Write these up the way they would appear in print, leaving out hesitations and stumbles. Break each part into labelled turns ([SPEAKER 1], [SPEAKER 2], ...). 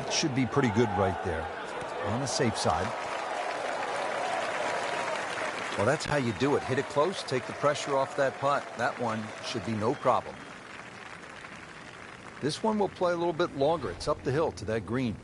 [SPEAKER 1] That should be pretty good right there. On the safe side. Well, that's how you do it. Hit it close, take the pressure off that putt. That one should be no problem. This one will play a little bit longer. It's up the hill to that green.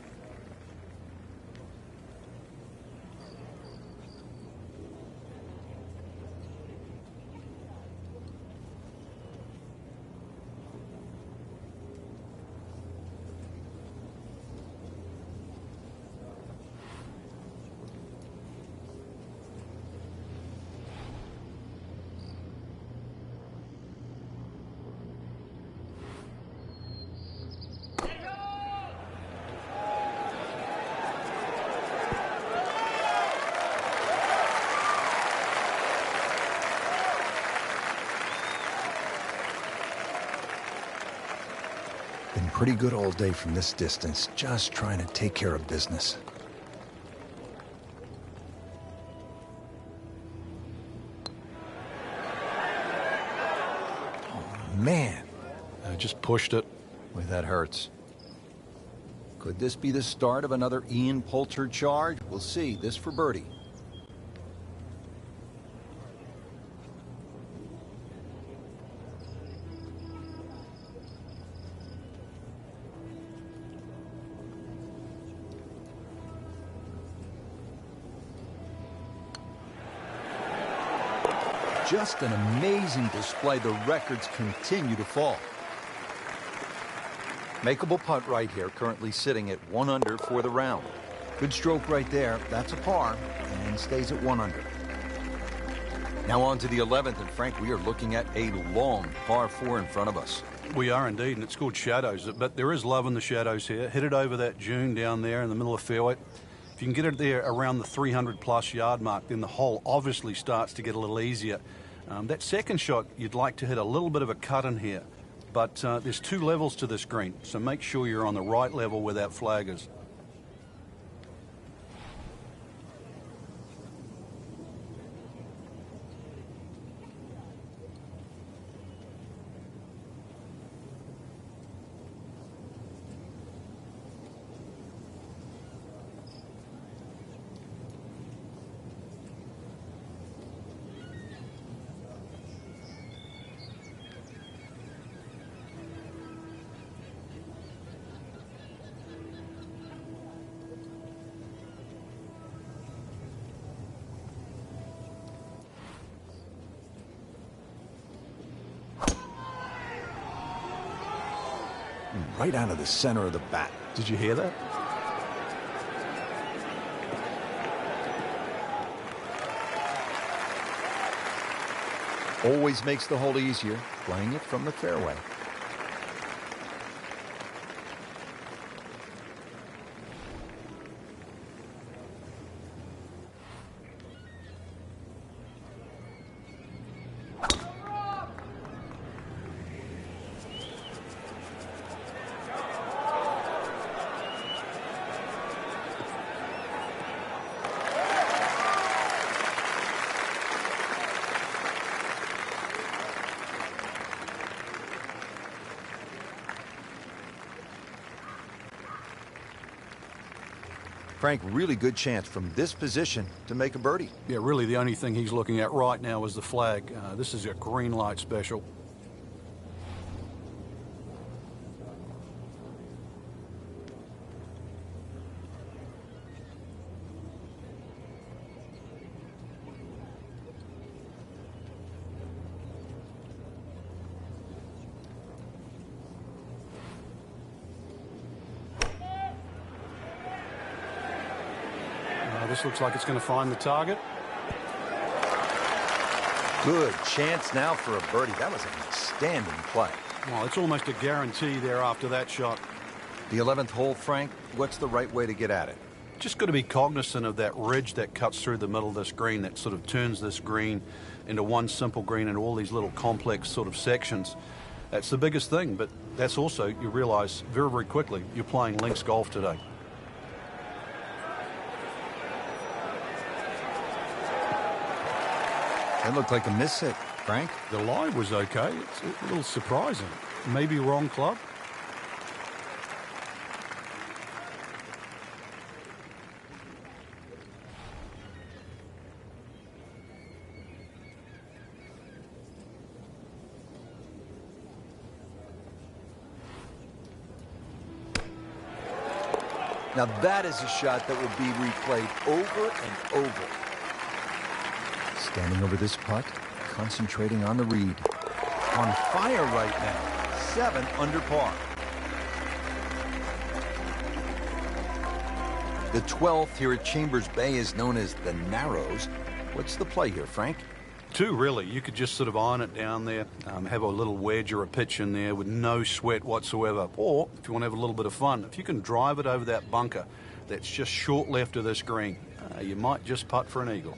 [SPEAKER 1] Been pretty good all day from this distance, just trying to take care of business. Oh, man.
[SPEAKER 2] I just pushed it.
[SPEAKER 1] Boy, that hurts. Could this be the start of another Ian Poulter charge? We'll see. This for birdie. Just an amazing display. The records continue to fall. Makeable putt right here, currently sitting at 1 under for the round. Good stroke right there. That's a par and stays at 1 under. Now on to the 11th, and Frank, we are looking at a long par 4 in front of us.
[SPEAKER 2] We are indeed, and it's called shadows, but there is love in the shadows here. Hit it over that dune down there in the middle of the fairway. If you can get it there around the 300-plus yard mark, then the hole obviously starts to get a little easier. That second shot, you'd like to hit a little bit of a cut in here, but there's 2 levels to this green, so make sure you're on the right level where that flag is.
[SPEAKER 1] Right out of the center of the bat.
[SPEAKER 2] Did you hear that?
[SPEAKER 1] Always makes the hole easier, playing it from the fairway. Frank, really good chance from this position to make a birdie.
[SPEAKER 2] Yeah, really the only thing he's looking at right now is the flag. This is a green light special. This looks like it's going to find the target.
[SPEAKER 1] Good chance now for a birdie. That was an outstanding play.
[SPEAKER 2] Well, it's almost a guarantee there after that shot.
[SPEAKER 1] The 11th hole, Frank, what's the right way to get at it?
[SPEAKER 2] Just got to be cognizant of that ridge that cuts through the middle of this green that sort of turns this green into one simple green and all these little complex sort of sections. That's the biggest thing, but that's also, you realize very, very quickly, you're playing links golf today.
[SPEAKER 1] That looked like a miss hit, Frank.
[SPEAKER 2] The lie was okay. It's a little surprising. Maybe wrong club.
[SPEAKER 1] Now that is a shot that will be replayed over and over. Standing over this putt, concentrating on the read. On fire right now, 7 under par. The 12th here at Chambers Bay is known as the Narrows. What's the play here, Frank?
[SPEAKER 2] 2, really. You could just sort of iron it down there, have a little wedge or a pitch in there with no sweat whatsoever. Or, if you want to have a little bit of fun, if you can drive it over that bunker that's just short left of this green, you might just putt for an eagle.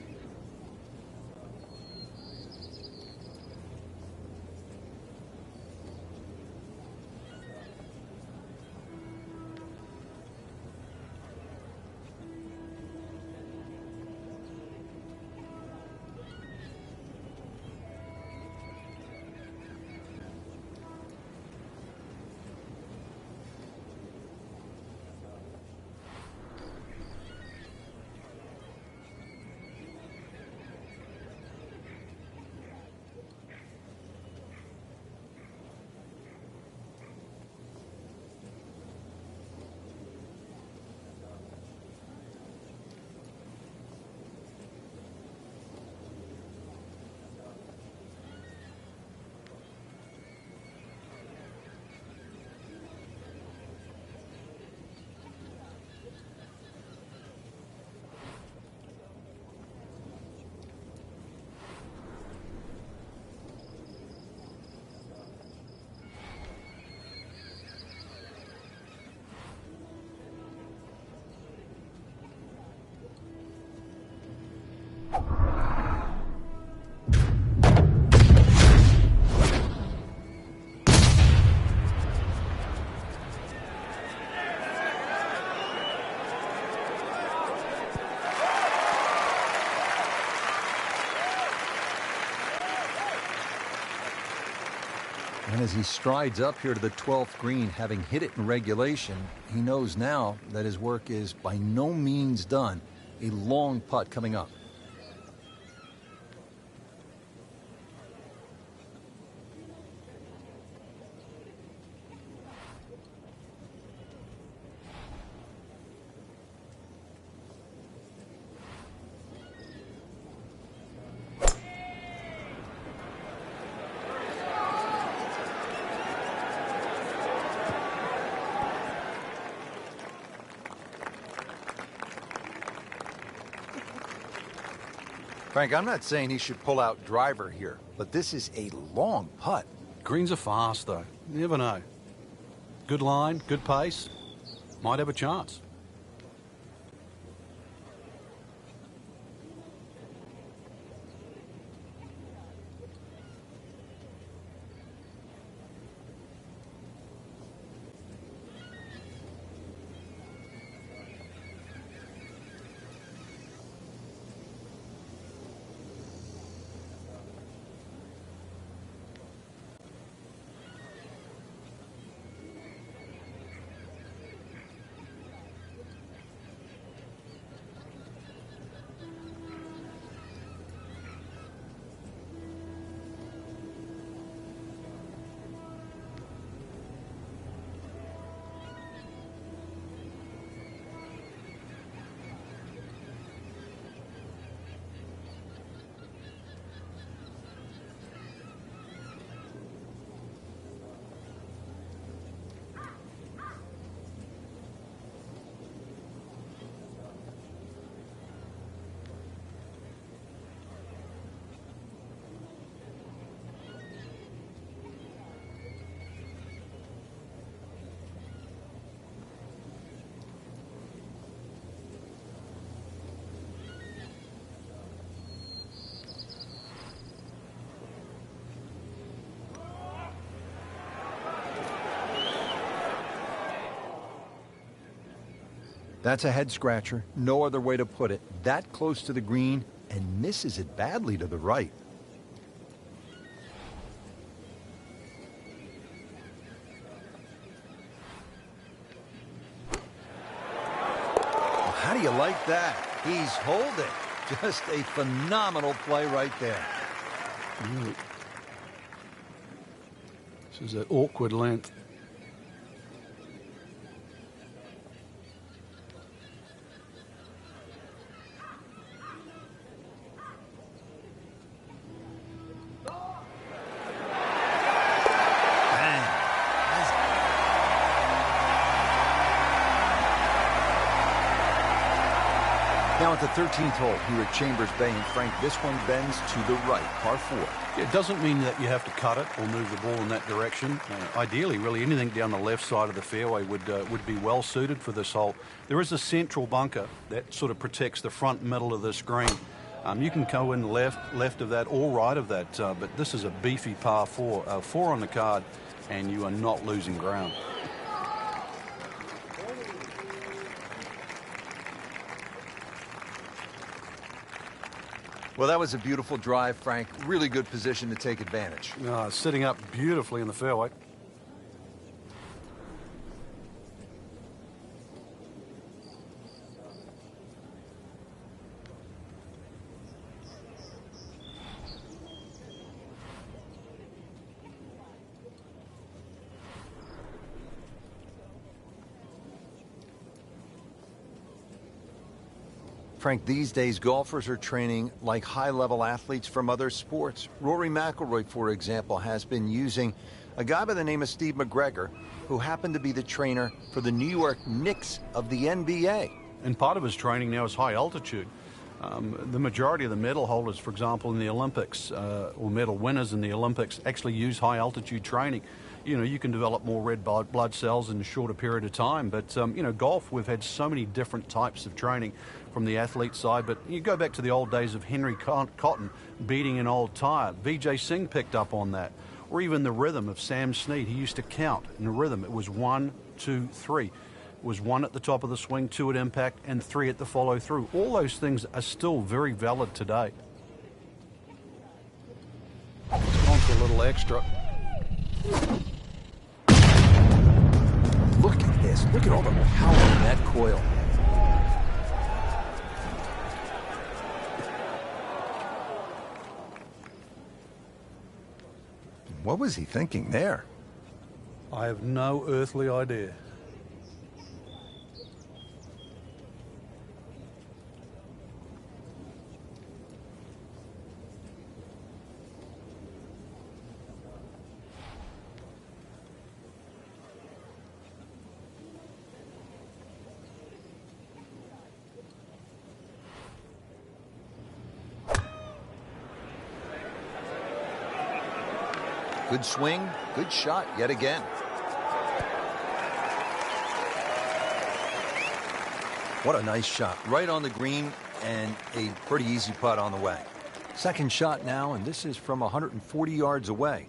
[SPEAKER 1] And as he strides up here to the 12th green, having hit it in regulation, he knows now that his work is by no means done. A long putt coming up. Frank, I'm not saying he should pull out driver here, but this is a long putt.
[SPEAKER 2] Greens are fast, though. You never know. Good line, good pace. Might have a chance.
[SPEAKER 1] That's a head scratcher. No other way to put it. That close to the green and misses it badly to the right. Well, how do you like that? He's holding. Just a phenomenal play right there.
[SPEAKER 2] Really. This is an awkward length.
[SPEAKER 1] Now at the 13th hole here at Chambers Bay, and Frank, this one bends to the right, par 4.
[SPEAKER 2] It doesn't mean that you have to cut it or move the ball in that direction. Ideally, really, anything down the left side of the fairway would be well suited for this hole. There is a central bunker that sort of protects the front middle of this green. You can go in left of that or right of that, but this is a beefy par 4. 4 on the card, and you are not losing ground.
[SPEAKER 1] Well, that was a beautiful drive, Frank. Really good position to take advantage.
[SPEAKER 2] Sitting up beautifully in the fairway.
[SPEAKER 1] Frank, these days golfers are training like high-level athletes from other sports. Rory McIlroy, for example, has been using a guy by the name of Steve McGregor, who happened to be the trainer for the New York Knicks of the NBA.
[SPEAKER 2] And part of his training now is high altitude. The majority of the medal holders, for example, in the Olympics, or medal winners in the Olympics, actually use high altitude training. You know, you can develop more red blood cells in a shorter period of time. But, you know, golf, we've had so many different types of training from the athlete side. But you go back to the old days of Henry Cotton beating an old tire. Vijay Singh picked up on that. Or even the rhythm of Sam Snead. He used to count in the rhythm. It was 1, 2, 3. It was 1 at the top of the swing, 2 at impact, and 3 at the follow through. All those things are still very valid today. It's on for a little extra.
[SPEAKER 1] Look at this. Look at all the power in that coil. What was he thinking there?
[SPEAKER 2] I have no earthly idea.
[SPEAKER 1] Good swing, good shot yet again. What a nice shot. Right on the green and a pretty easy putt on the way. Second shot now, and this is from 140 yards away.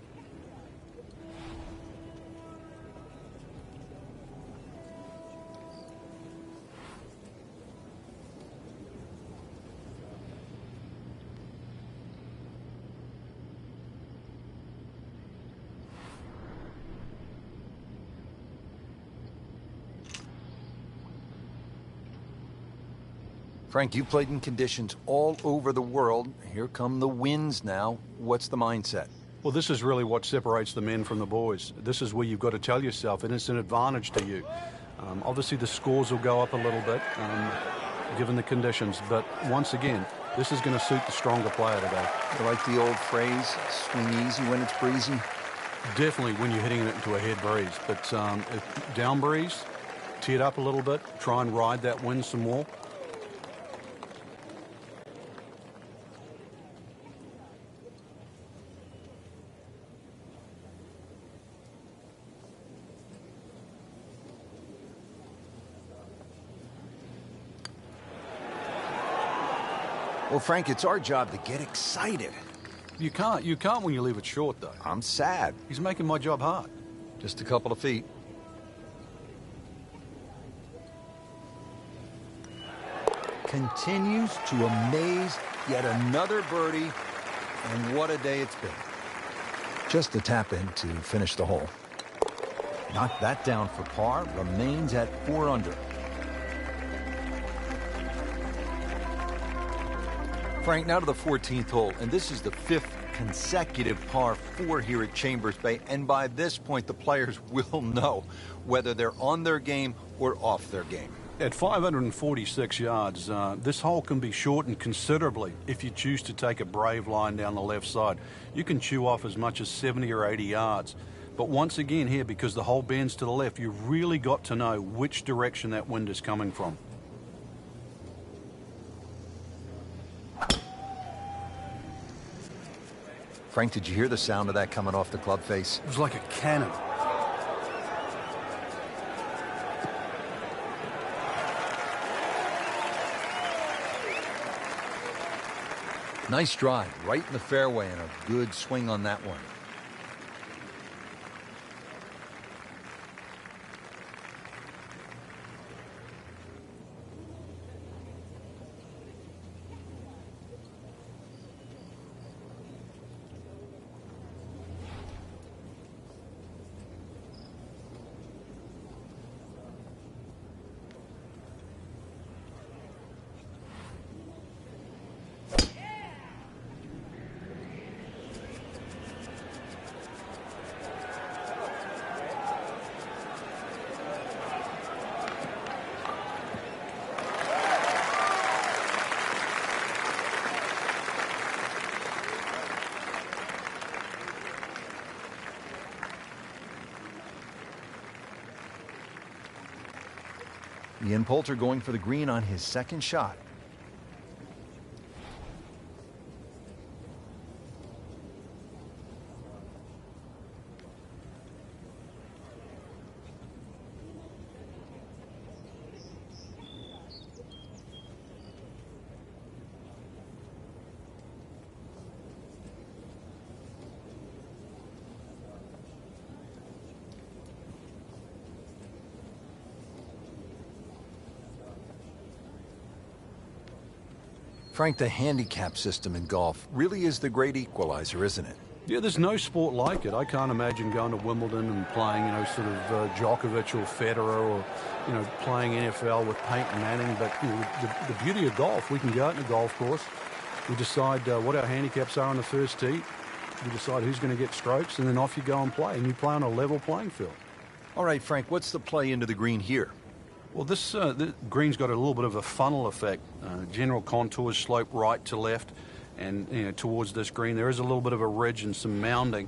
[SPEAKER 1] Frank, you played in conditions all over the world. Here come the winds now. What's the mindset?
[SPEAKER 2] Well, this is really what separates the men from the boys. This is where you've got to tell yourself, and it's an advantage to you. Obviously, the scores will go up a little bit, given the conditions. But once again, this is going to suit the stronger player today.
[SPEAKER 1] You like the old phrase, swing easy when it's breezy?
[SPEAKER 2] Definitely when you're hitting it into a head breeze. But if down breeze, tee it up a little bit, try and ride that wind some more.
[SPEAKER 1] Well, Frank, it's our job to get excited.
[SPEAKER 2] You can't when you leave it short, though.
[SPEAKER 1] I'm sad.
[SPEAKER 2] He's making my job hard.
[SPEAKER 1] Just a couple of feet. Continues to amaze. Yet another birdie. And what a day it's been. Just a tap in to finish the hole. Knocked that down for par. Remains at 4 under. Frank, now to the 14th hole, and this is the 5th consecutive par 4 here at Chambers Bay, and by this point the players will know whether they're on their game or off their game.
[SPEAKER 2] At 546 yards, this hole can be shortened considerably if you choose to take a brave line down the left side. You can chew off as much as 70 or 80 yards. But once again here, because the hole bends to the left, you've really got to know which direction that wind is coming from.
[SPEAKER 1] Frank, did you hear the sound of that coming off the club face?
[SPEAKER 2] It was like a cannon.
[SPEAKER 1] Nice drive, right in the fairway, and a good swing on that one. Ian Poulter going for the green on his second shot. Frank, the handicap system in golf really is the great equalizer, isn't it?
[SPEAKER 2] Yeah, there's no sport like it. I can't imagine going to Wimbledon and playing, sort of Djokovic or Federer, or, playing NFL with Peyton Manning. But the beauty of golf, we can go out in a golf course. We decide what our handicaps are on the first tee. We decide who's going to get strokes, and then off you go and play. And you play on a level playing field.
[SPEAKER 1] All right, Frank, what's the play into the green here?
[SPEAKER 2] Well, this the green's got a little bit of a funnel effect. General contours slope right to left, and towards this green there is a little bit of a ridge and some mounding,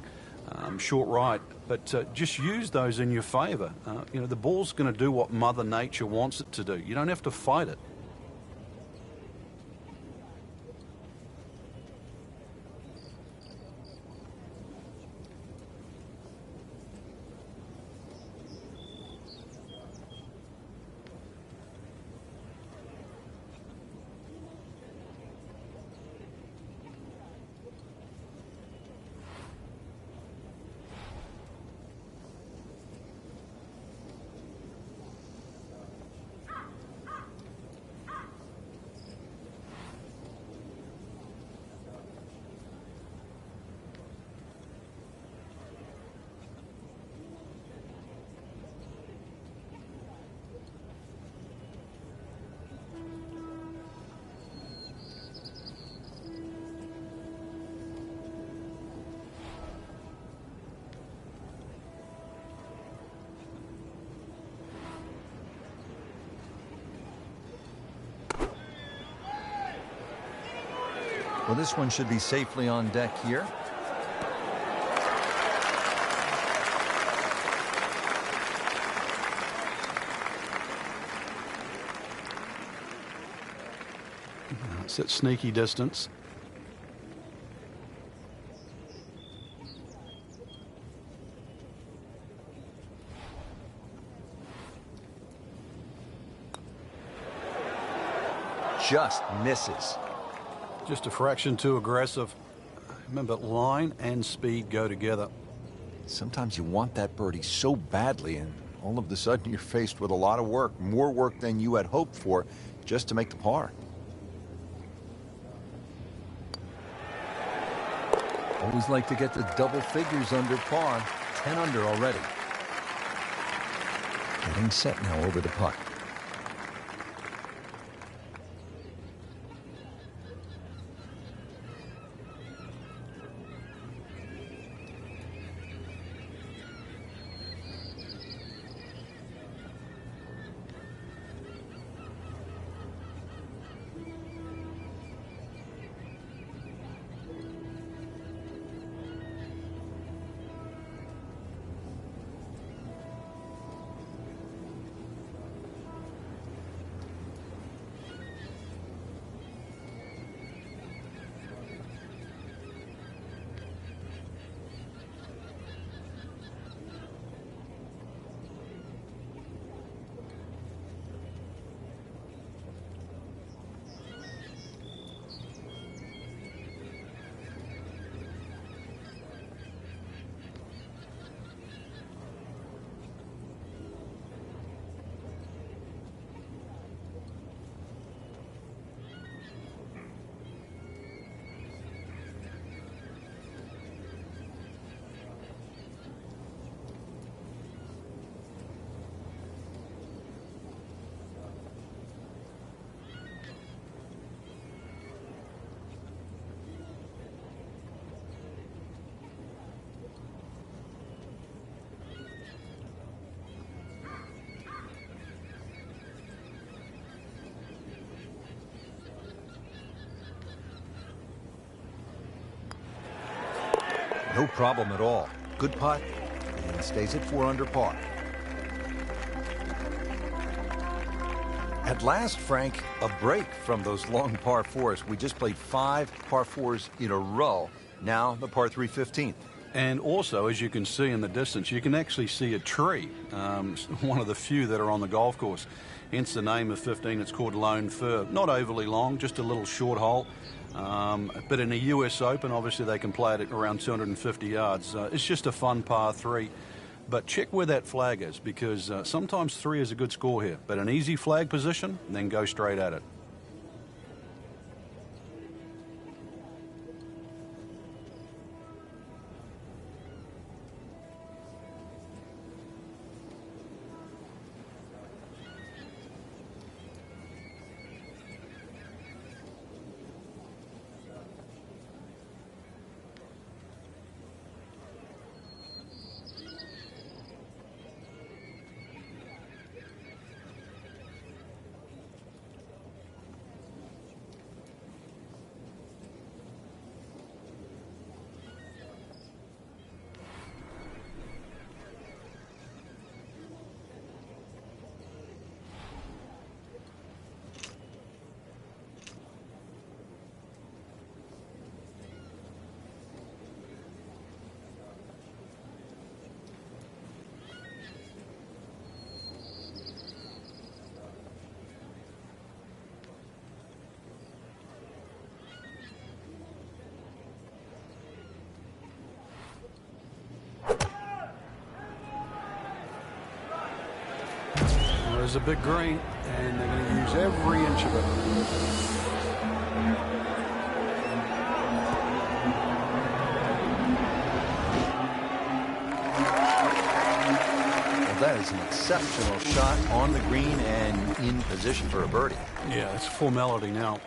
[SPEAKER 2] short right. But just use those in your favour. The ball's going to do what Mother Nature wants it to do. You don't have to fight it.
[SPEAKER 1] Well, this one should be safely on deck here.
[SPEAKER 2] It's at sneaky distance.
[SPEAKER 1] Just misses.
[SPEAKER 2] Just a fraction too aggressive. Remember, line and speed go together.
[SPEAKER 1] Sometimes you want that birdie so badly, and all of a sudden you're faced with a lot of work, more work than you had hoped for, just to make the par. Always like to get the double figures under par. 10 under already. Getting set now over the putt. No problem at all. Good putt, and stays at 4 under par. At last, Frank, a break from those long par 4s. We just played 5 par 4s in a row. Now the par 3 15th.
[SPEAKER 2] And also, as you can see in the distance, you can actually see a tree, one of the few that are on the golf course. Hence the name of 15. It's called Lone Fir. Not overly long, just a little short hole. But in a US Open, obviously they can play it at around 250 yards. It's just a fun par 3. But check where that flag is, because sometimes 3 is a good score here. But an easy flag position, then go straight at it. There's a big green, and they're going to use every inch of it.
[SPEAKER 1] Well, that is an exceptional shot on the green and in position for a birdie.
[SPEAKER 2] Yeah, it's a formality now.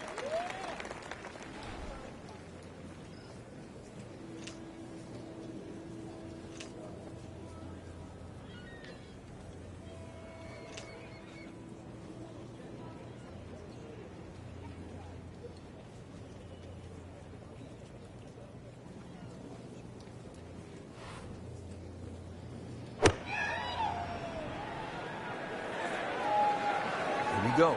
[SPEAKER 1] Here we go.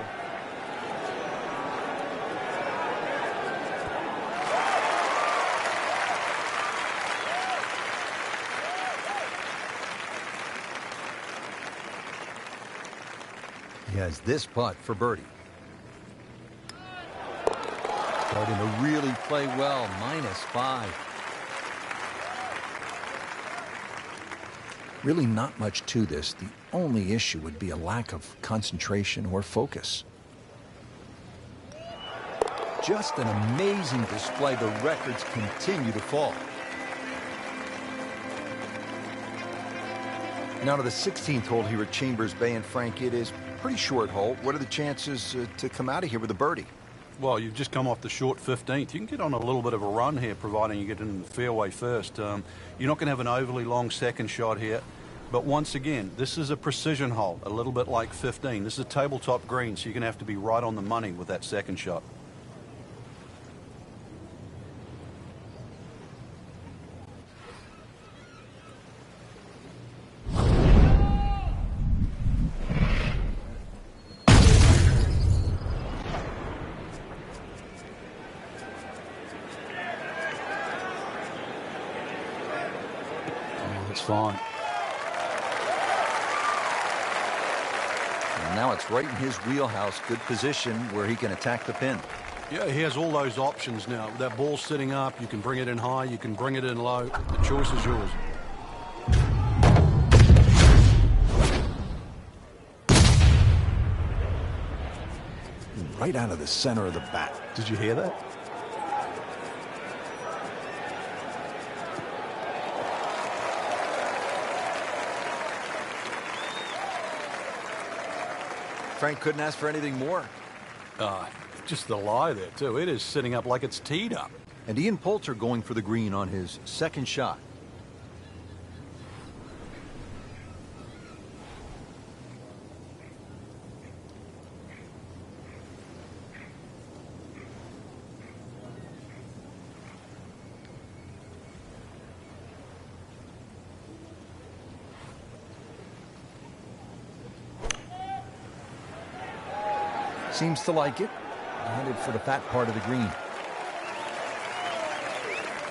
[SPEAKER 1] He has this putt for birdie. Starting to really play well, -5. Really not much to this. The only issue would be a lack of concentration or focus. Just an amazing display. The records continue to fall. Now to the 16th hole here at Chambers Bay, and Frank, it is a pretty short hole. What are the chances to come out of here with a birdie?
[SPEAKER 2] Well, you've just come off the short 15th. You can get on a little bit of a run here, providing you get in the fairway first. You're not going to have an overly long second shot here. But once again, this is a precision hole, a little bit like 15. This is a tabletop green, so you're going to have to be right on the money with that second shot. It's fine.
[SPEAKER 1] And now it's right in his wheelhouse. Good position where he can attack the pin.
[SPEAKER 2] Yeah, he has all those options now. That ball sitting up, you can bring it in high, you can bring it in low. The choice is yours.
[SPEAKER 1] Right out of the center of the bat.
[SPEAKER 2] Did you hear that?
[SPEAKER 1] Frank couldn't ask for anything more.
[SPEAKER 2] Just the lie there, too. It is sitting up like it's teed up.
[SPEAKER 1] And Ian Poulter going for the green on his second shot. Seems to like it. Headed for the fat part of the green.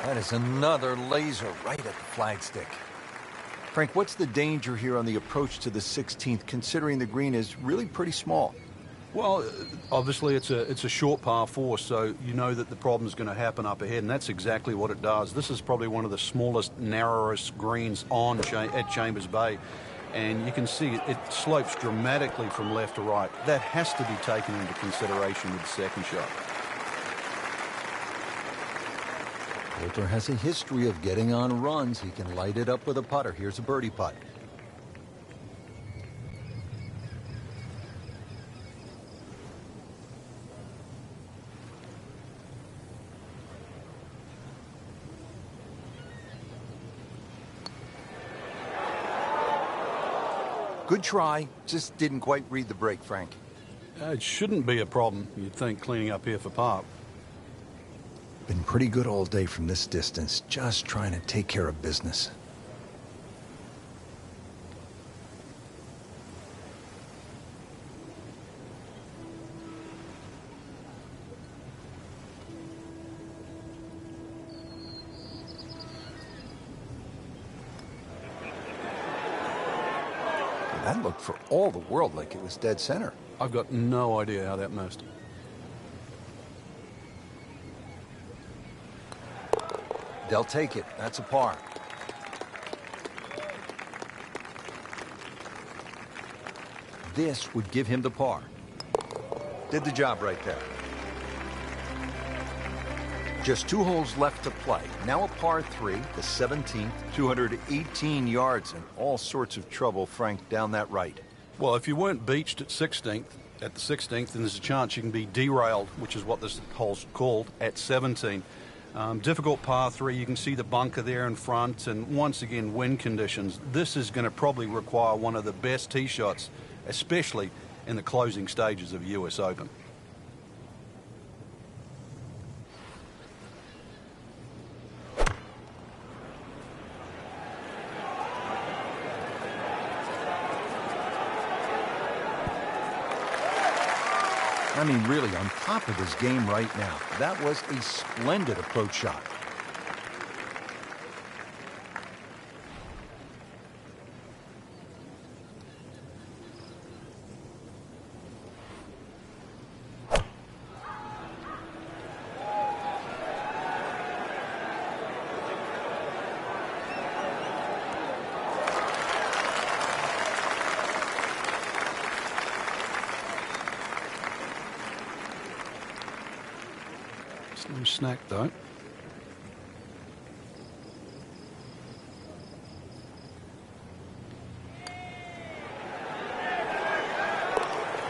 [SPEAKER 1] That is another laser right at the flagstick. Frank, what's the danger here on the approach to the 16th, considering the green is really pretty small?
[SPEAKER 2] Well, obviously it's a short par 4, so you know that the problem's going to happen up ahead, and that's exactly what it does. This is probably one of the smallest, narrowest greens at Chambers Bay, and you can see it slopes dramatically from left to right. That has to be taken into consideration with the second shot.
[SPEAKER 1] Poulter has a history of getting on runs. He can light it up with a putter. Here's a birdie putt. Good try, just didn't quite read the break, Frank.
[SPEAKER 2] It shouldn't be a problem, you'd think, cleaning up here for par.
[SPEAKER 1] Been pretty good all day from this distance, just trying to take care of business. That looked for all the world like it was dead center.
[SPEAKER 2] I've got no idea how that missed.
[SPEAKER 1] They'll take it. That's a par. This would give him the par. Did the job right there. Just 2 holes left to play. Now a par 3, the 17th, 218 yards, and all sorts of trouble, Frank, down that right.
[SPEAKER 2] Well, if you weren't beached at the 16th, then there's a chance you can be derailed, which is what this hole's called, at 17. Difficult par 3. You can see the bunker there in front, and once again, wind conditions. This is going to probably require one of the best tee shots, especially in the closing stages of US Open.
[SPEAKER 1] I mean, really on top of his game right now. That was a splendid approach shot.
[SPEAKER 2] No snack, though.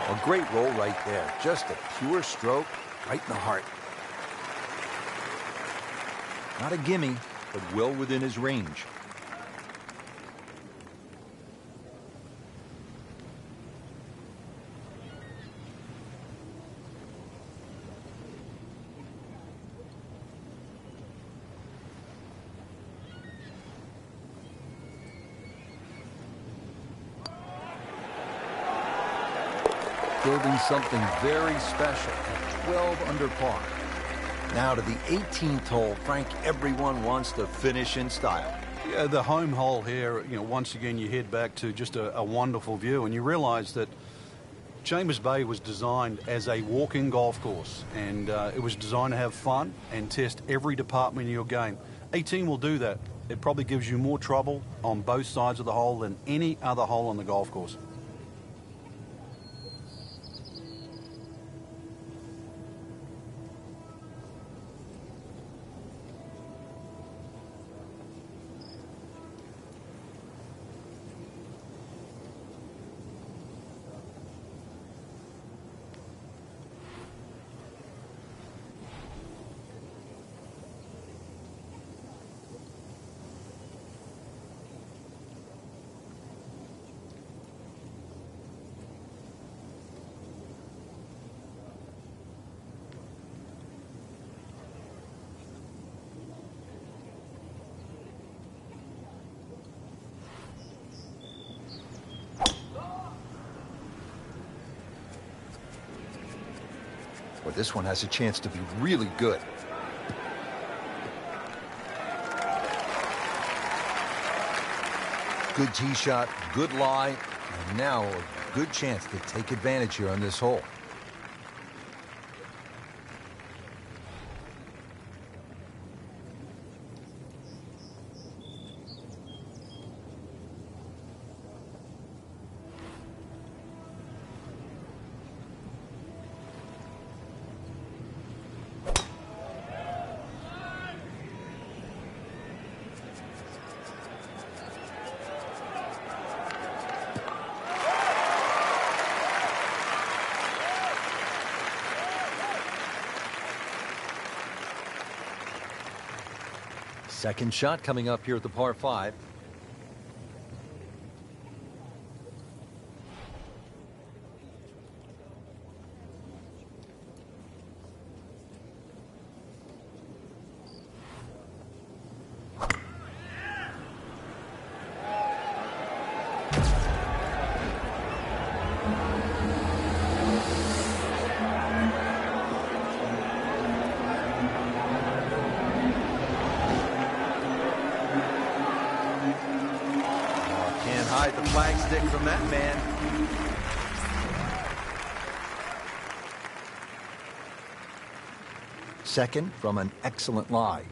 [SPEAKER 1] A great roll right there. Just a pure stroke right in the heart. Not a gimme, but well within his range. Building something very special at 12 under par. Now to the 18th hole, Frank, everyone wants to finish in style.
[SPEAKER 2] Yeah, the home hole here, once again you head back to just a wonderful view, and you realize that Chambers Bay was designed as a walking golf course, and it was designed to have fun and test every department of your game. 18 will do that. It probably gives you more trouble on both sides of the hole than any other hole on the golf course.
[SPEAKER 1] Well, this one has a chance to be really good. Good tee shot, good lie, and now a good chance to take advantage here on this hole. Second shot coming up here at the par 5. Hide the flag stick from that man. Second from an excellent lie.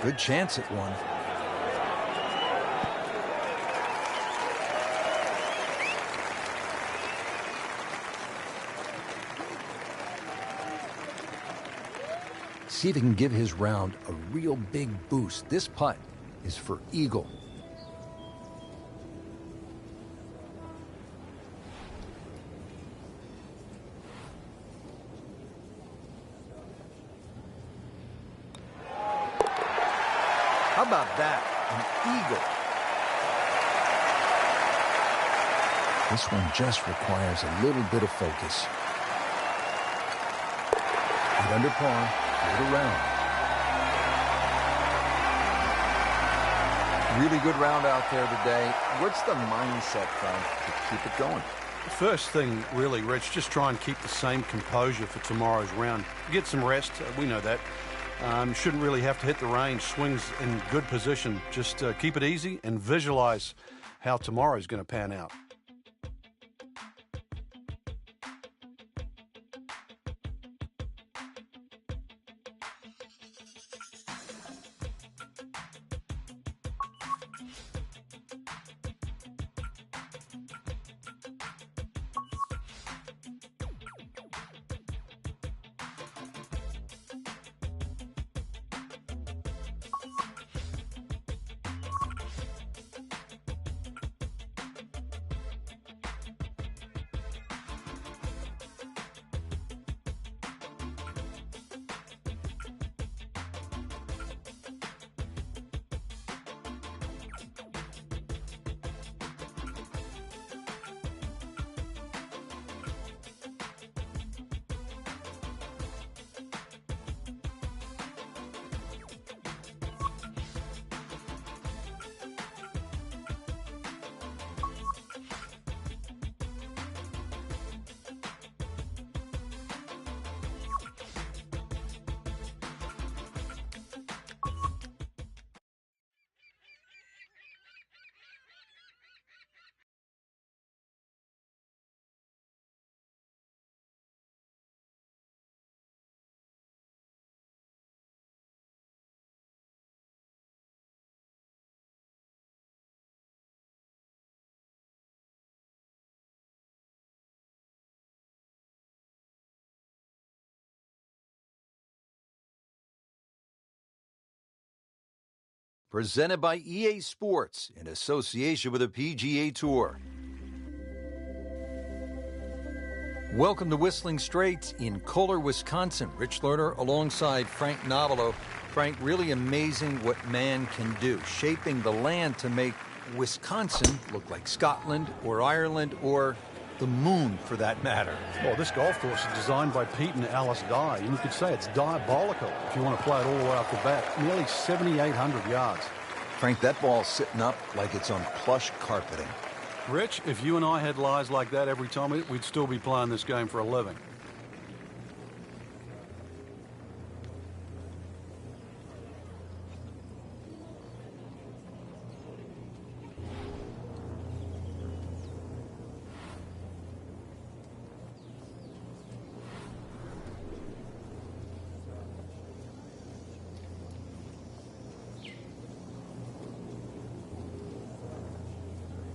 [SPEAKER 1] Good chance at one. See if he can give his round a real big boost. This putt is for eagle. How about that? An eagle. This one just requires a little bit of focus. 8 under par, good around. Really good round out there today. What's the mindset, Frank, to keep it going?
[SPEAKER 2] The first thing, really, Rich, just try and keep the same composure for tomorrow's round. Get some rest. We know that. Shouldn't really have to hit the range. Swings in good position. Just keep it easy and visualize how tomorrow's going to pan out.
[SPEAKER 1] presented by EA Sports in association with the PGA Tour. Welcome to Whistling Straits in Kohler, Wisconsin. Rich Lerner alongside Frank Novelo. Frank, really amazing what man can do, shaping the land to make Wisconsin look like Scotland or Ireland or the moon, for that matter.
[SPEAKER 2] Well, this golf course is designed by Pete and Alice Dye, and you could say it's diabolical if you want to play it all the way off the bat. Nearly 7,800 yards.
[SPEAKER 1] Frank, that ball's sitting up like it's on plush carpeting.
[SPEAKER 2] Rich, if you and I had lies like that every time, we'd still be playing this game for a living.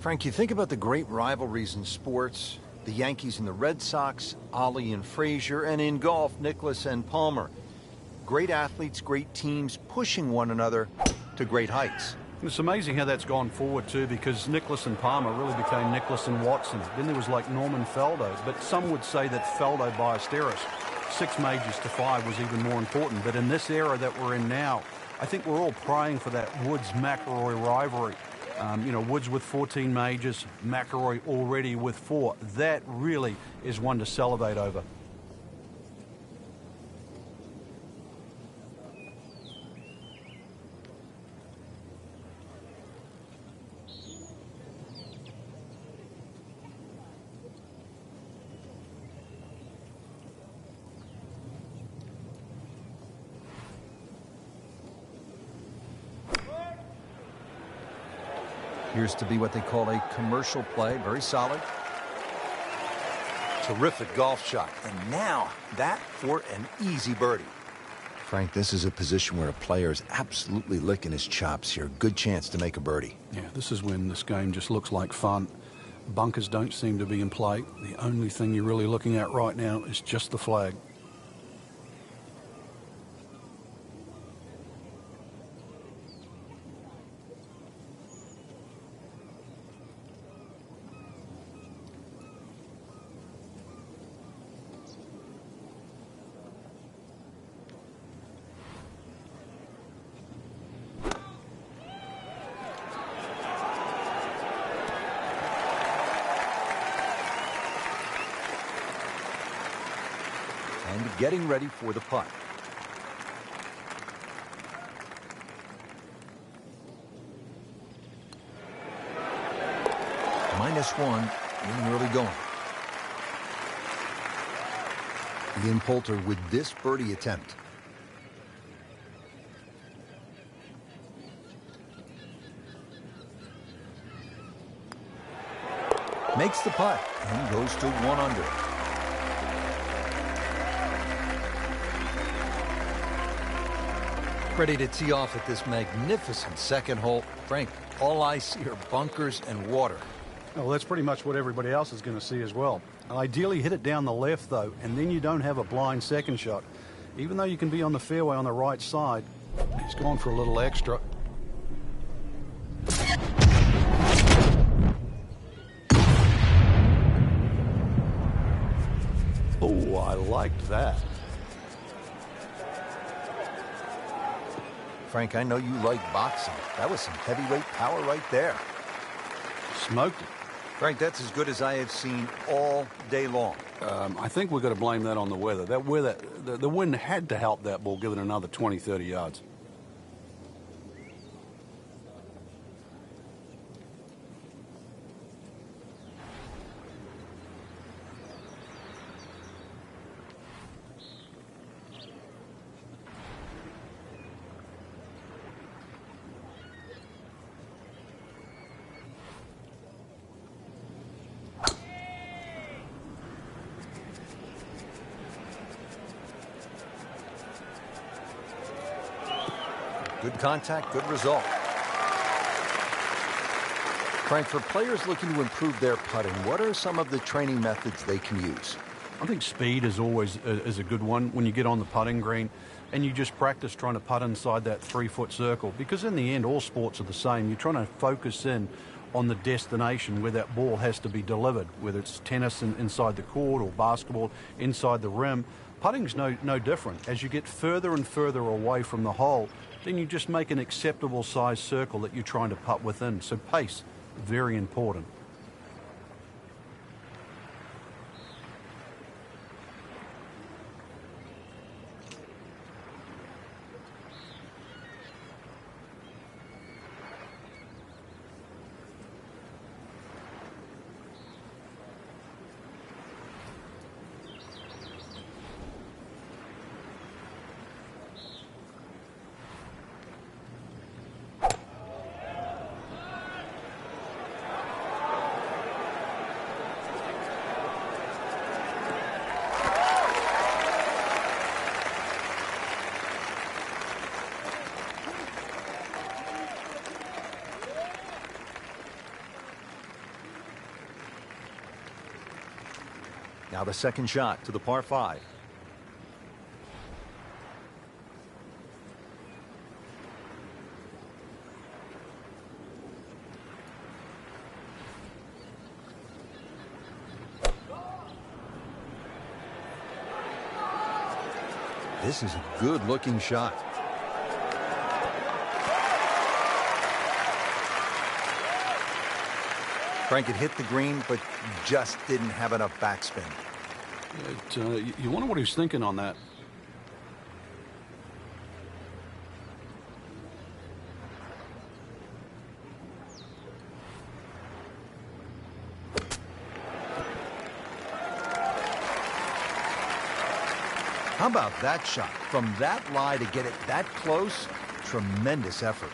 [SPEAKER 1] Frank, you think about the great rivalries in sports, the Yankees and the Red Sox, Ollie and Frazier, and in golf, Nicklaus and Palmer. Great athletes, great teams, pushing one another to great heights.
[SPEAKER 2] It's amazing how that's gone forward, too, because Nicklaus and Palmer really became Nicklaus and Watson. Then there was like Norman Faldo, but some would say that Faldo Ballesteros, 6 majors to 5, was even more important. But in this era that we're in now, I think we're all praying for that Woods-McIlroy rivalry. Woods with 14 majors, McIlroy already with 4. That really is one to salivate over.
[SPEAKER 1] Appears to be what they call a commercial play. Very solid. Terrific golf shot. And now that for an easy birdie. Frank, this is a position where a player is absolutely licking his chops here. Good chance to make a birdie.
[SPEAKER 2] Yeah, this is when this game just looks like fun. Bunkers don't seem to be in play. The only thing you're really looking at right now is just the flag.
[SPEAKER 1] And getting ready for the putt. -1, getting early going. Ian Poulter with this birdie attempt. Makes the putt and goes to 1 under. Ready to tee off at this magnificent second hole. Frank, all I see are bunkers and water.
[SPEAKER 2] Well, that's pretty much what everybody else is going to see as well. Ideally, hit it down the left, though, and then you don't have a blind second shot. Even though you can be on the fairway on the right side, he's gone for a little extra. Oh, I liked that.
[SPEAKER 1] Frank, I know you like boxing. That was some heavyweight power right there.
[SPEAKER 2] Smoked it.
[SPEAKER 1] Frank, that's as good as I have seen all day long.
[SPEAKER 2] I think we've got to blame that on the weather. That weather, the wind had to help that ball give it another 20, 30 yards.
[SPEAKER 1] Good contact, good result. Frank, for players looking to improve their putting, what are some of the training methods they can use?
[SPEAKER 2] I think speed is always is a good one when you get on the putting green and you just practice trying to putt inside that 3-foot circle, because in the end all sports are the same. You're trying to focus in on the destination where that ball has to be delivered, whether it's tennis inside the court or basketball inside the rim. Putting's no different. As you get further and further away from the hole, then you just make an acceptable size circle that you're trying to putt within. So pace, very important.
[SPEAKER 1] Now the second shot to the par 5. This is a good-looking shot. Frank, it hit the green, but just didn't have enough backspin.
[SPEAKER 2] You wonder what he's thinking on that.
[SPEAKER 1] How about that shot? From that lie to get it that close, tremendous effort.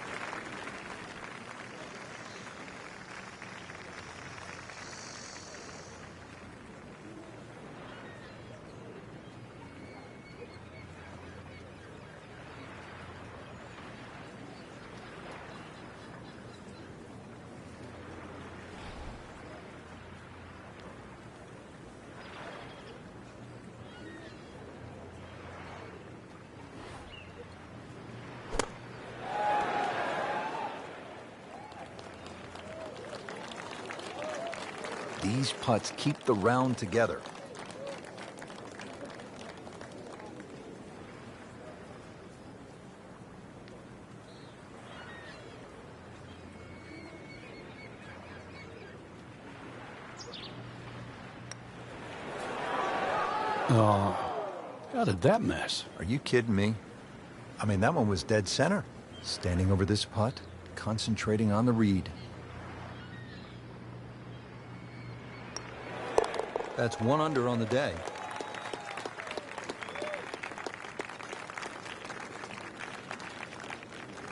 [SPEAKER 1] These putts keep the round together.
[SPEAKER 2] How did that miss?
[SPEAKER 1] Are you kidding me? I mean, that one was dead center. Standing over this putt, concentrating on the read. That's 1 under on the day.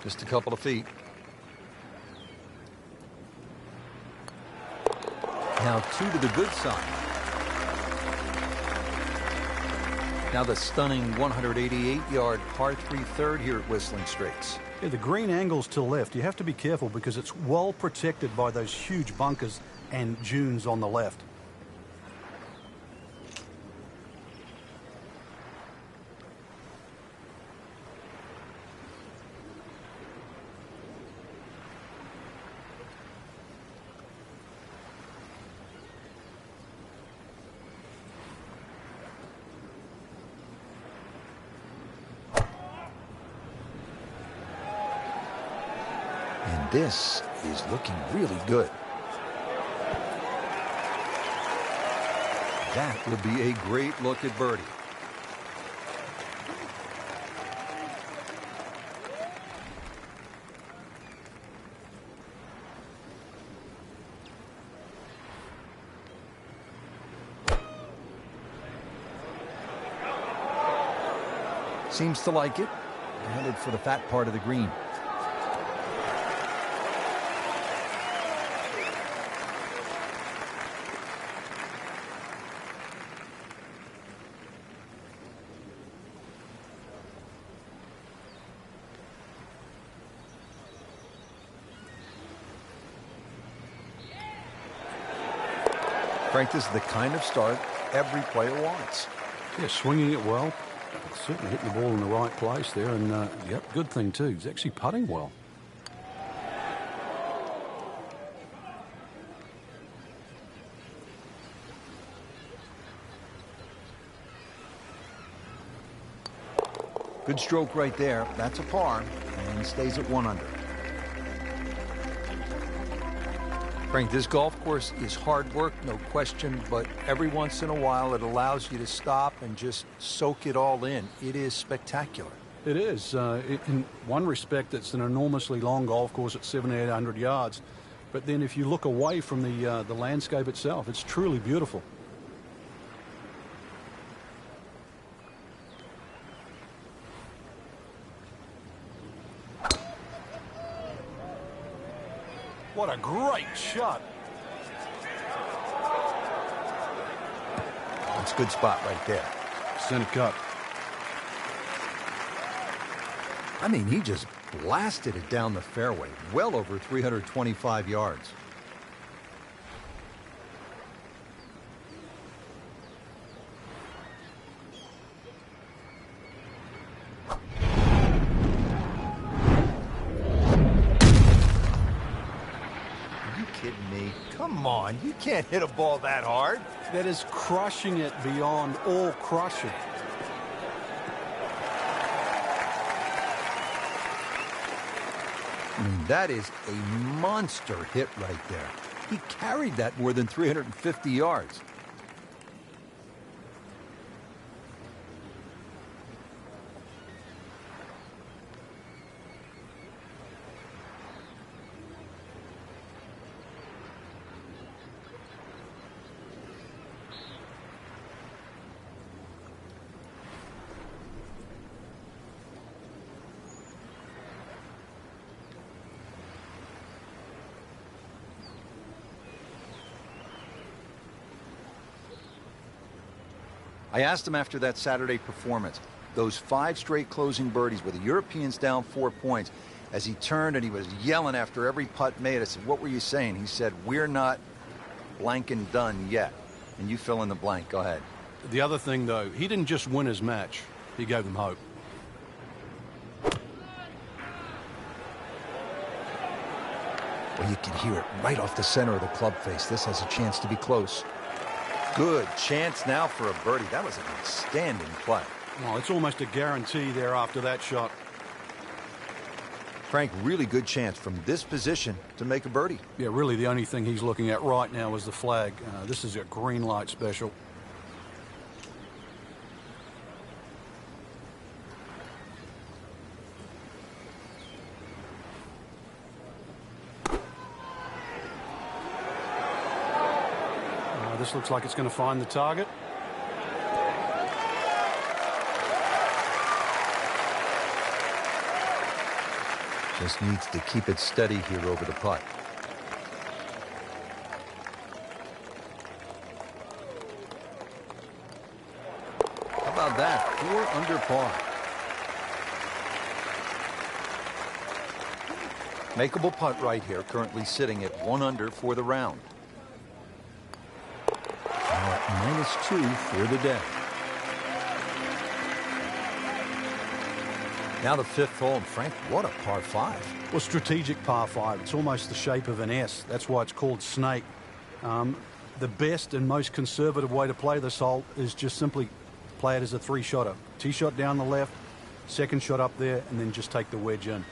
[SPEAKER 1] Just a couple of feet. Now 2 to the good side. Now the stunning 188-yard par 3 third here at Whistling Straits.
[SPEAKER 2] Yeah, the green angles to the left. You have to be careful because it's well protected by those huge bunkers and dunes on the left.
[SPEAKER 1] And this is looking really good. That will be a great look at birdie. Seems to like it. Headed for the fat part of the green. Frank, this is the kind of start every player wants.
[SPEAKER 2] Yeah, swinging it well. Certainly hitting the ball in the right place there. And, yep, good thing, too. He's actually putting well.
[SPEAKER 1] Good stroke right there. That's a par, and stays at 1 under. Frank, this golf course is hard work, no question, but every once in a while it allows you to stop and just soak it all in. It is spectacular.
[SPEAKER 2] It is. In one respect, it's an enormously long golf course at 7,800 yards. But then if you look away from the landscape itself, it's truly beautiful. What a great shot.
[SPEAKER 1] That's a good spot right there.
[SPEAKER 2] Center cut.
[SPEAKER 1] I mean, he just blasted it down the fairway, well over 325 yards. Come on, you can't hit a ball that hard.
[SPEAKER 2] That is crushing it beyond all crushing.
[SPEAKER 1] I mean, that is a monster hit right there. He carried that more than 350 yards. I asked him after that Saturday performance, those 5 straight closing birdies with the Europeans down 4 points, as he turned and he was yelling after every putt made. I said, what were you saying? He said, we're not blank and done yet. And you fill in the blank. Go ahead.
[SPEAKER 2] The other thing, though, he didn't just win his match. He gave them hope.
[SPEAKER 1] Well, you can hear it right off the center of the club face. This has a chance to be close. Good chance now for a birdie. That was an outstanding play.
[SPEAKER 2] Well, it's almost a guarantee there after that shot.
[SPEAKER 1] Frank, really good chance from this position to make a birdie.
[SPEAKER 2] Yeah, really the only thing he's looking at right now is the flag. This is a green light special. This looks like it's going to find the target.
[SPEAKER 1] Just needs to keep it steady here over the putt. How about that? 4 under par. Makeable putt right here, currently sitting at 1 under for the round. Now at -2 for the day. Now the 5th hole, and Frank, what a par 5.
[SPEAKER 2] Well, strategic par 5. It's almost the shape of an S. That's why it's called snake. The best and most conservative way to play this hole is just simply play it as a 3-shotter. Tee shot down the left, second shot up there, and then just take the wedge in.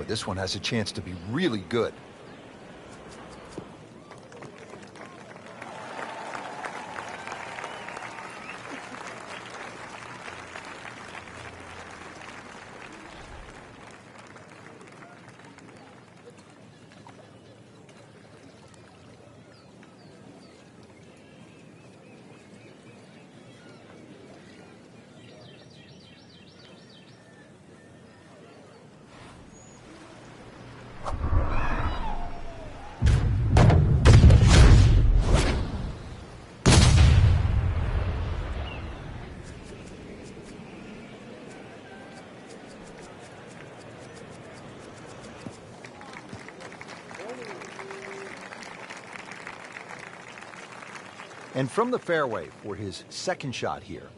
[SPEAKER 1] this one has a chance to be really good. And from the fairway for his second shot here.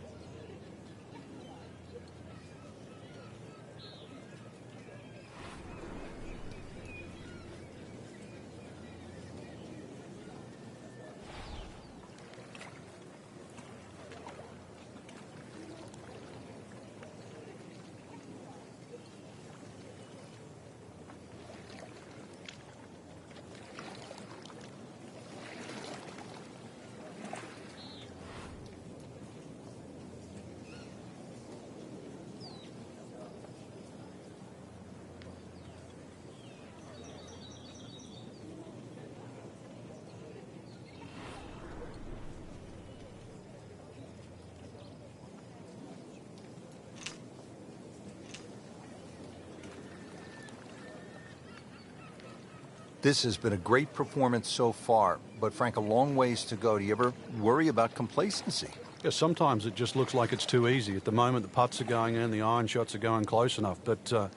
[SPEAKER 1] This has been a great performance so far, but Frank, a long ways to go. Do you ever worry about complacency?
[SPEAKER 2] Yeah, sometimes it just looks like it's too easy. At the moment, the putts are going in, the iron shots are going close enough, but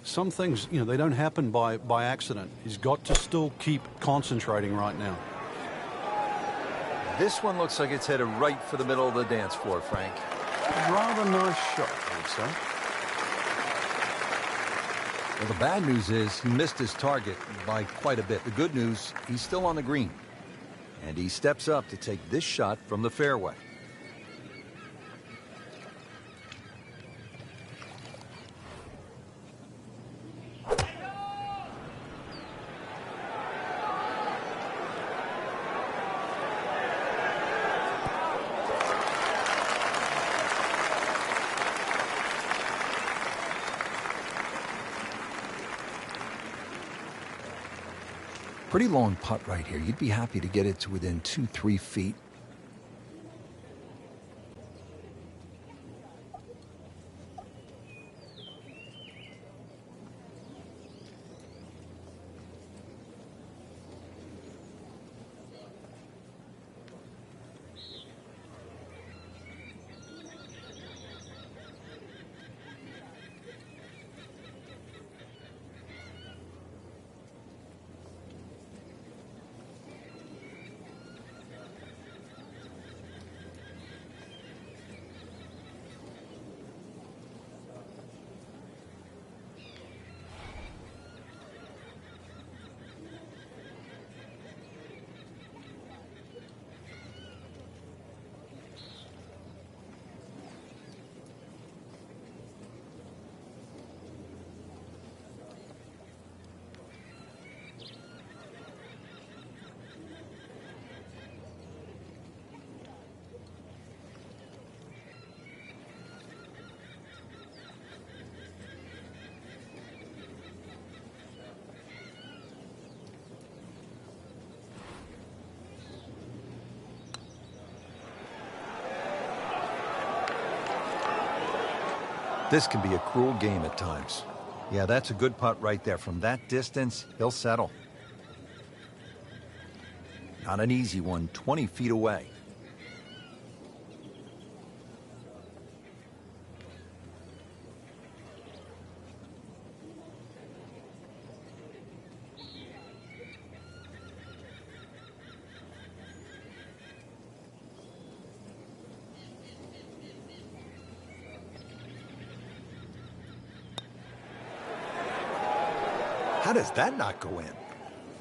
[SPEAKER 2] some things, you know, they don't happen by accident. He's got to still keep concentrating right now.
[SPEAKER 1] This one looks like it's headed right for the middle of the dance floor, Frank.
[SPEAKER 2] Rather nice shot, I would say.
[SPEAKER 1] Well, the bad news is he missed his target by quite a bit. The good news, he's still on the green. And he steps up to take this shot from the fairway. Pretty long putt right here. You'd be happy to get it to within 2-3 feet. This can be a cruel game at times. Yeah, that's a good putt right there. From that distance, he'll settle. Not an easy one, 20 feet away. How does that not go in?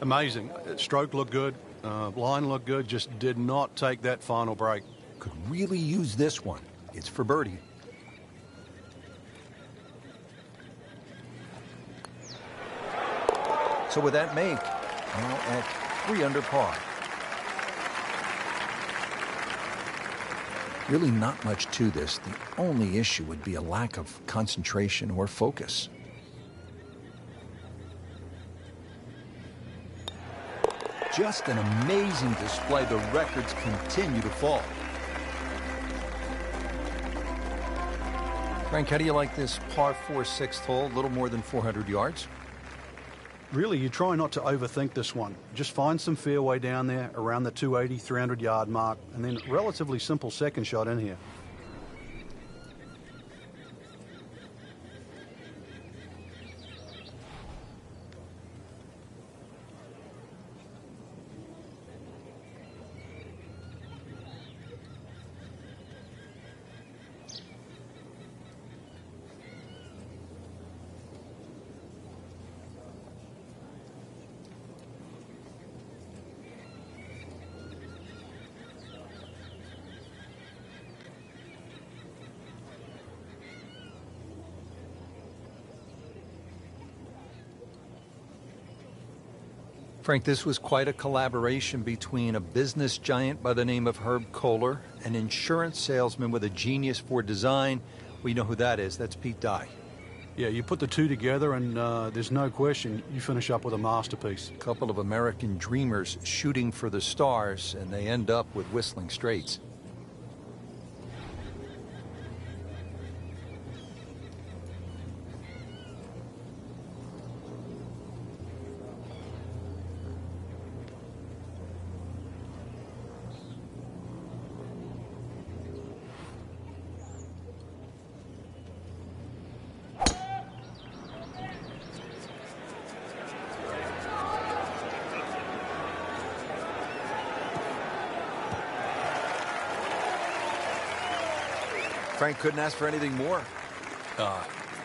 [SPEAKER 2] Amazing. Stroke looked good. Line looked good. Just did not take that final break.
[SPEAKER 1] Could really use this one. It's for birdie. So with that make, now at 3 under par. Really not much to this. The only issue would be a lack of concentration or focus. Just an amazing display. The records continue to fall. Frank, how do you like this par 4 sixth hole? A little more than 400 yards.
[SPEAKER 2] Really, you try not to overthink this one. Just find some fairway down there around the 280, 300 yard mark, and then relatively simple second shot in here.
[SPEAKER 1] Frank, this was quite a collaboration between a business giant by the name of Herb Kohler, an insurance salesman with a genius for design. We know who that is. That's Pete Dye.
[SPEAKER 2] Yeah, you put the two together and there's no question you finish up with a masterpiece.
[SPEAKER 1] A couple of American dreamers shooting for the stars, and they end up with Whistling Straits. Frank couldn't ask for anything more.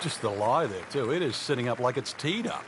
[SPEAKER 2] Just the lie there, too. It is sitting up like it's teed up.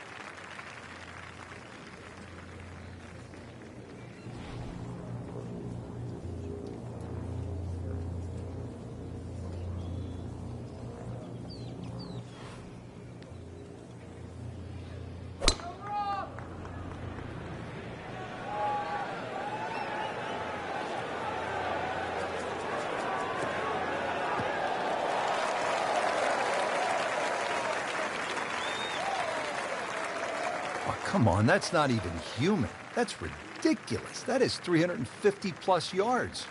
[SPEAKER 1] Come on, that's not even human. That's ridiculous. That is 350 plus yards.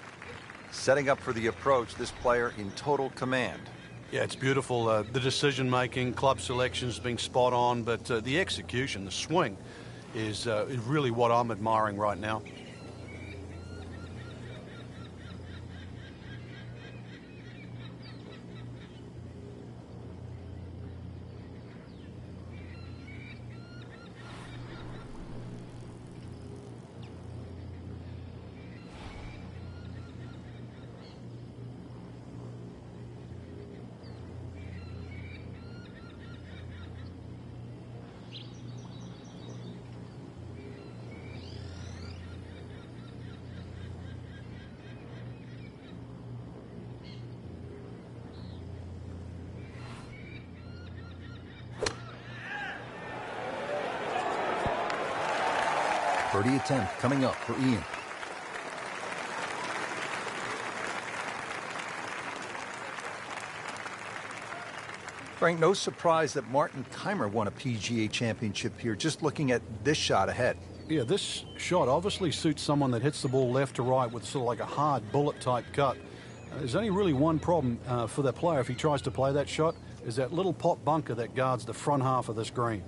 [SPEAKER 1] Setting up for the approach, this player in total command.
[SPEAKER 2] Yeah, it's beautiful. The decision-making, club selections being spot on, but the execution, the swing, is really what I'm admiring right now.
[SPEAKER 1] Birdie attempt coming up for Ian. Frank, no surprise that Martin Keimer won a PGA championship here, just looking at this shot ahead.
[SPEAKER 2] Yeah, this shot obviously suits someone that hits the ball left to right with sort of like a hard bullet-type cut. There's only really one problem for that player if he tries to play that shot, is that little pot bunker that guards the front half of this green.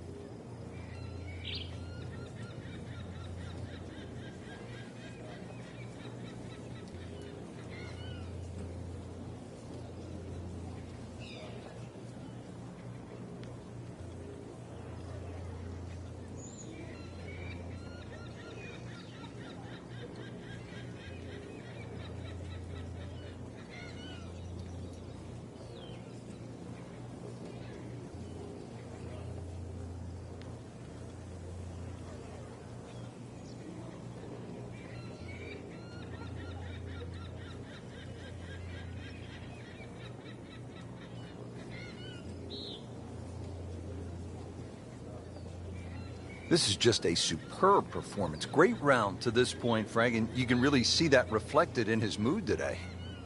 [SPEAKER 1] This is just a superb performance. Great round to this point, Frank, and you can really see that reflected in his mood today.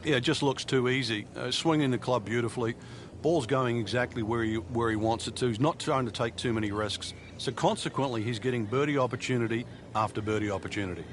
[SPEAKER 2] Yeah, it just looks too easy. Swinging the club beautifully. Ball's going exactly where he wants it to. He's not trying to take too many risks. So consequently, he's getting birdie opportunity after birdie opportunity.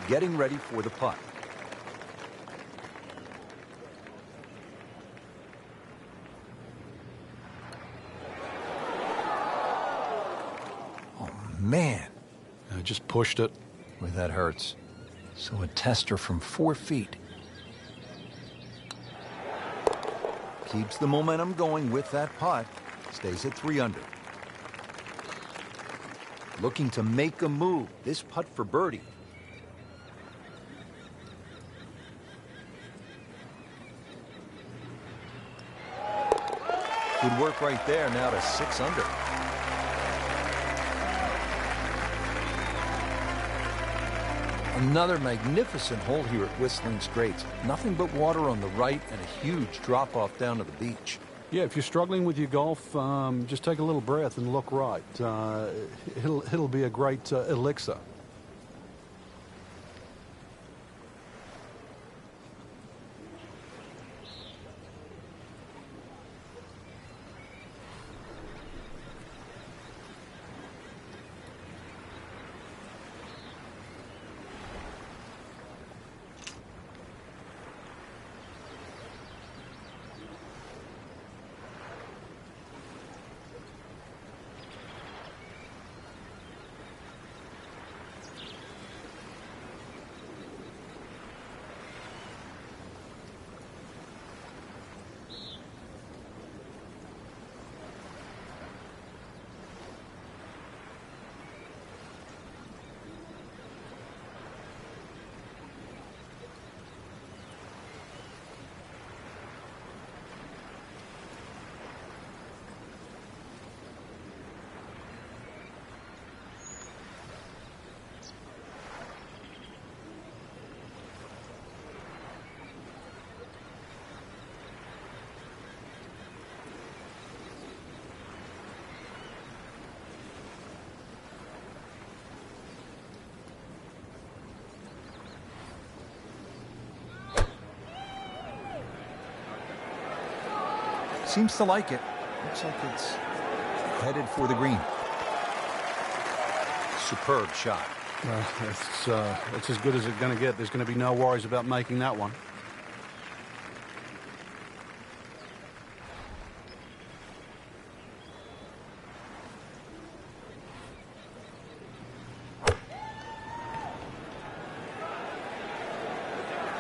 [SPEAKER 1] getting ready for the putt. Oh, man.
[SPEAKER 2] I just pushed it.
[SPEAKER 1] Boy, that hurts. So a tester from 4 feet. Keeps the momentum going with that putt. Stays at 3 under. Looking to make a move. This putt for birdie. Good work right there. Now to 6 under. Another magnificent hole here at Whistling Straits. Nothing but water on the right and a huge drop-off down to the beach.
[SPEAKER 2] Yeah, if you're struggling with your golf, just take a little breath and look right. It'll be a great elixir.
[SPEAKER 1] Seems to like it. Looks like it's headed for the green. Superb shot.
[SPEAKER 2] It's as good as it's going to get. There's going to be no worries about making that one.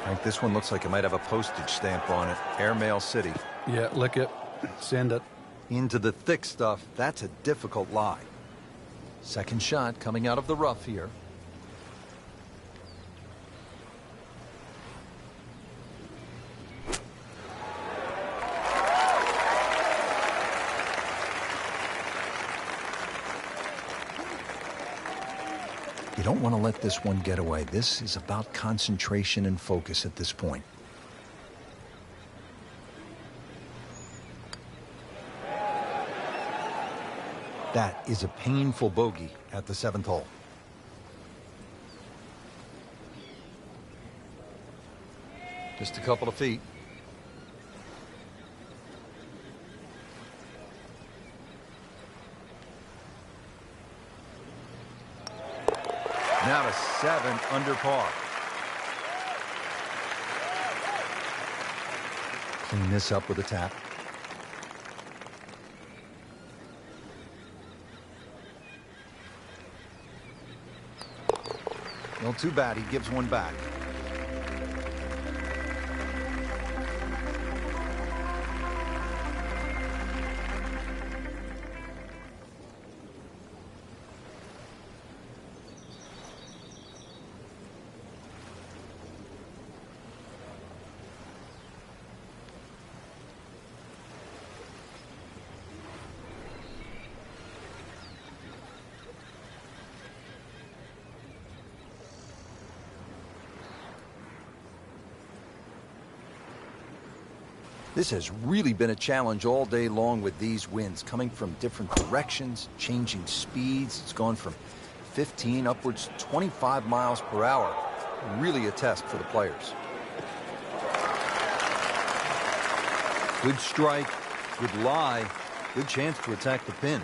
[SPEAKER 1] Frank, this one looks like it might have a postage stamp on it. Airmail City.
[SPEAKER 2] Yeah, lick it. Send it.
[SPEAKER 1] Into the thick stuff. That's a difficult lie. Second shot coming out of the rough here. You don't want to let this one get away. This is about concentration and focus at this point. That is a painful bogey at the 7th hole. Just a couple of feet. Now to 7 under par. Clean this up with a tap. Well, too bad. He gives one back. This has really been a challenge all day long with these winds coming from different directions, changing speeds. It's gone from 15 upwards to 25 miles per hour. Really a test for the players. Good strike, good lie, good chance to attack the pin.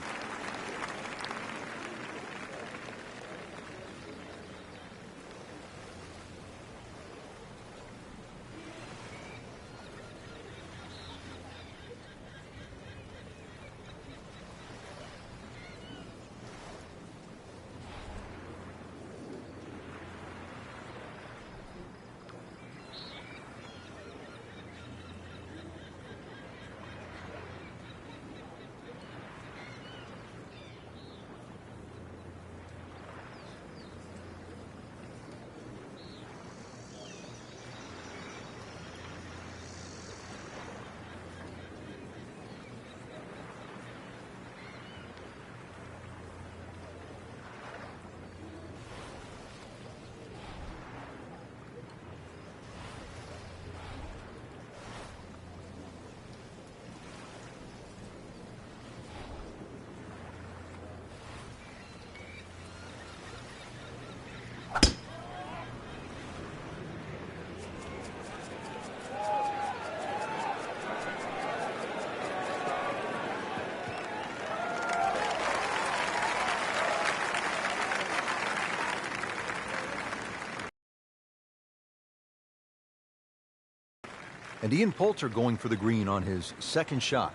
[SPEAKER 1] And Ian Poulter going for the green on his second shot.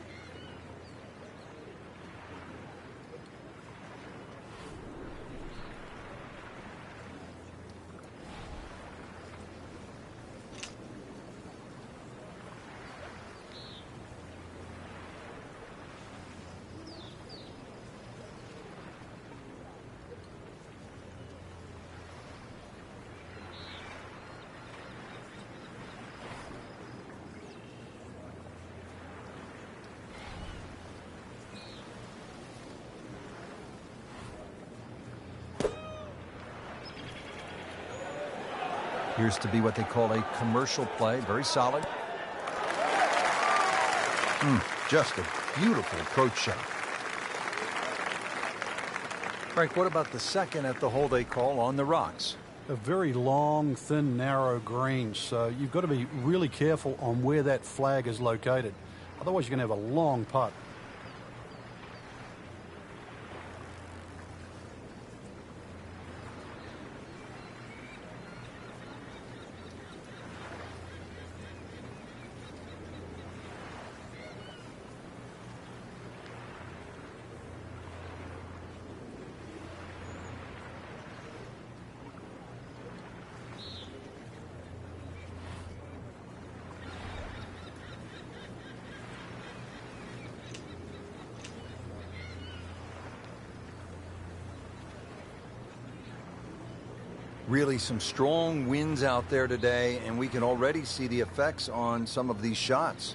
[SPEAKER 1] Appears to be what they call a commercial play. Very solid. Just a beautiful approach shot. Frank, what about the second at the hole they call on the rocks?
[SPEAKER 2] A very long, thin, narrow green, so you've got to be really careful on where that flag is located. Otherwise, you're going to have a long putt.
[SPEAKER 1] Really some strong winds out there today, and we can already see the effects on some of these shots.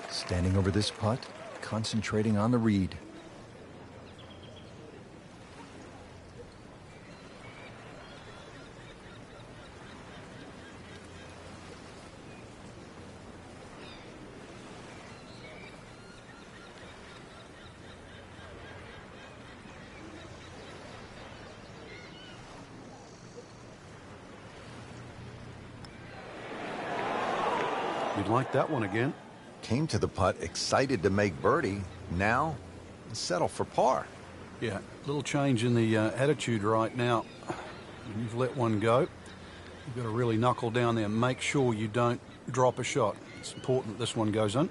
[SPEAKER 1] Standing over this putt, concentrating on the read.
[SPEAKER 2] You'd like that one again.
[SPEAKER 1] Came to the putt excited to make birdie. Now, settle for par.
[SPEAKER 2] Yeah, little change in the attitude right now. You've let one go. You've got to really knuckle down there and make sure you don't drop a shot. It's important that this one goes in.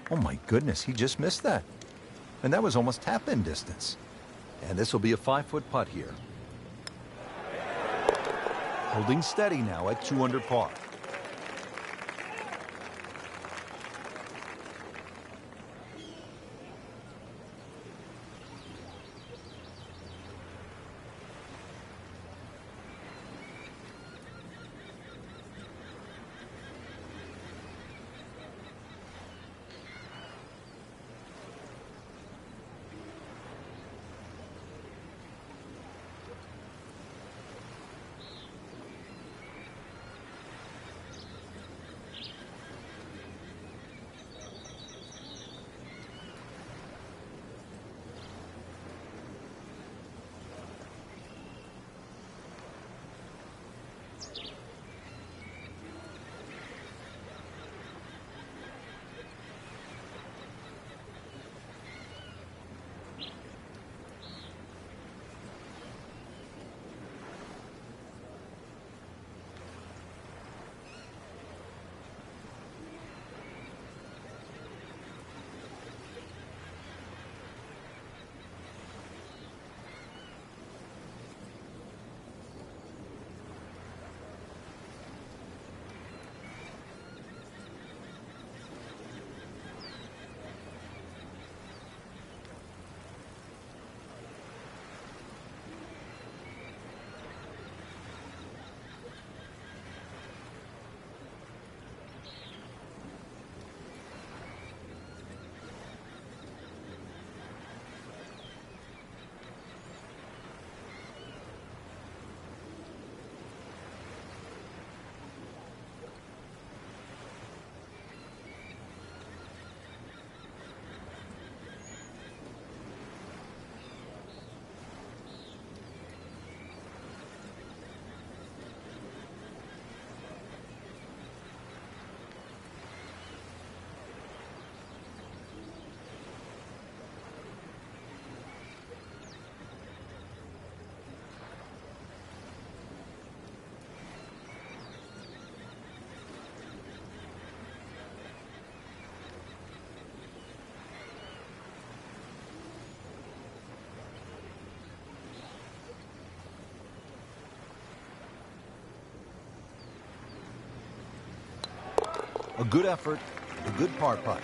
[SPEAKER 1] Oh my goodness, he just missed that. And that was almost tap-in distance. And this will be a 5-foot putt here. Holding steady now at 2 under par. A good effort, a good par putt.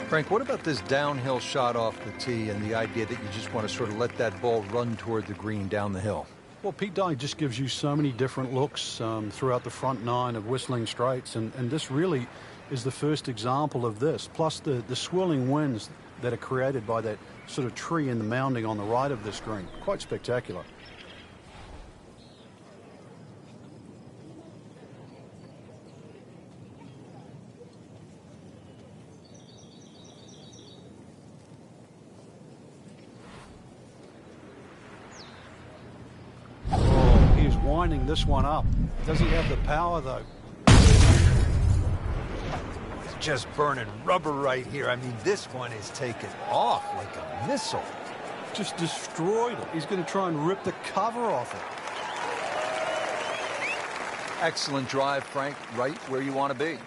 [SPEAKER 1] Frank, what about this downhill shot off the tee and the idea that you just want to sort of let that ball run toward the green down the hill?
[SPEAKER 2] Well, Pete Dye just gives you so many different looks throughout the front nine of Whistling Straits, and this really is the first example of this. Plus the swirling winds that are created by that sort of tree in the mounding on the right of this green. Quite spectacular. Winding this one up. Does he have the power, though?
[SPEAKER 1] It's just burning rubber right here. I mean, this one is taken off like a missile.
[SPEAKER 2] Just destroyed it. He's going to try and rip the cover off it.
[SPEAKER 1] Excellent drive, Frank. Right where you want to be.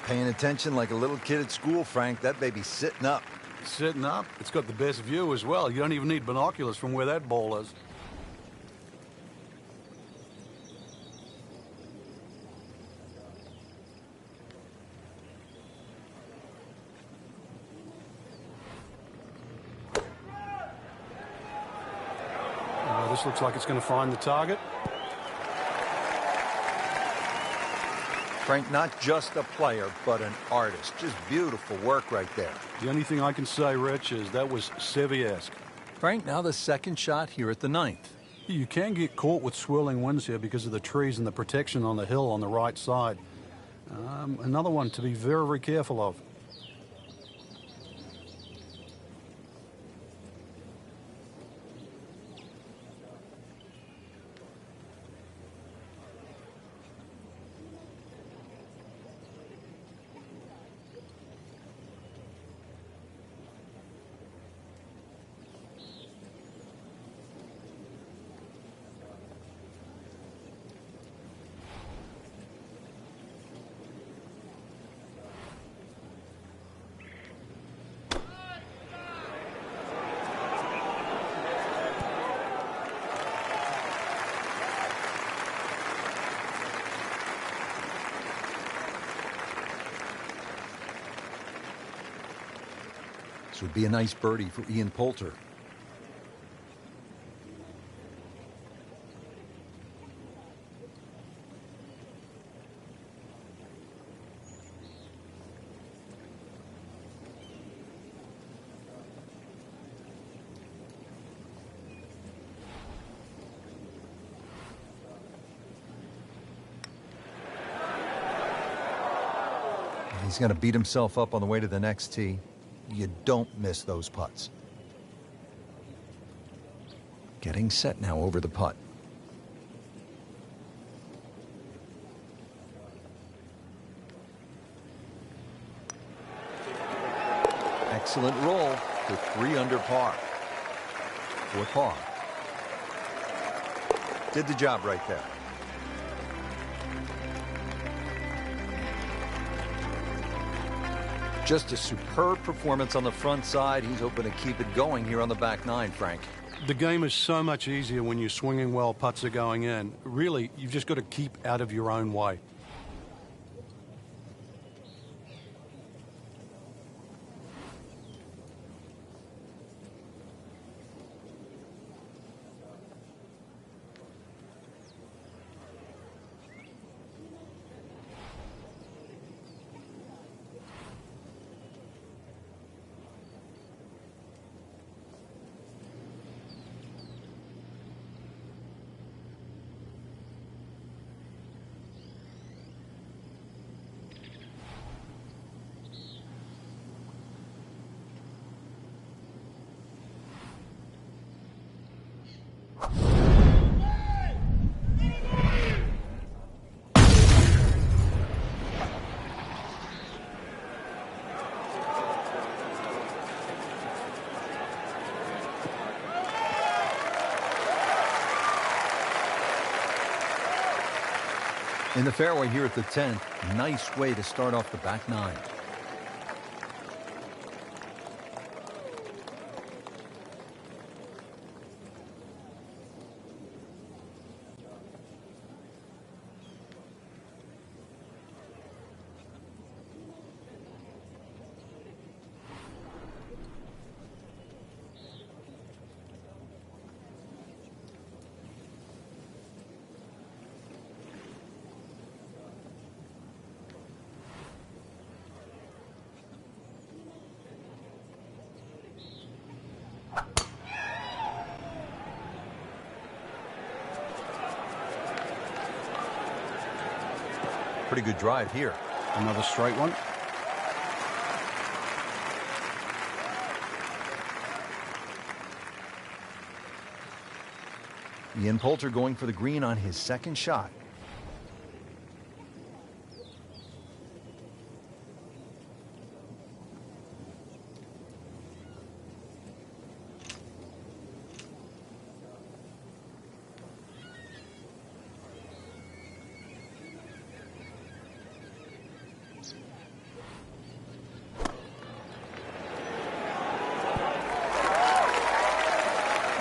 [SPEAKER 1] Paying attention like a little kid at school, Frank. That baby's sitting up.
[SPEAKER 2] Sitting up? It's got the best view as well. You don't even need binoculars from where that ball is. This looks like it's going to find the target.
[SPEAKER 1] Frank, not just a player, but an artist. Just beautiful work right there.
[SPEAKER 2] The only thing I can say, Rich, is that was Seve-esque.
[SPEAKER 1] Frank, now the second shot here at the ninth.
[SPEAKER 2] You can get caught with swirling winds here because of the trees and the protection on the hill on the right side. Another one to be very, very careful of.
[SPEAKER 1] This would be a nice birdie for Ian Poulter. He's going to beat himself up on the way to the next tee. You don't miss those putts. Getting set now over the putt. Excellent roll to 3 under par. For par. Did the job right there. Just a superb performance on the front side. He's hoping to keep it going here on the back nine, Frank.
[SPEAKER 2] The game is so much easier when you're swinging well, putts are going in. Really, you've just got to keep out of your own way.
[SPEAKER 1] In the fairway here at the 10th, nice way to start off the back nine. Pretty good drive here.
[SPEAKER 2] Another straight one.
[SPEAKER 1] Ian Poulter going for the green on his second shot.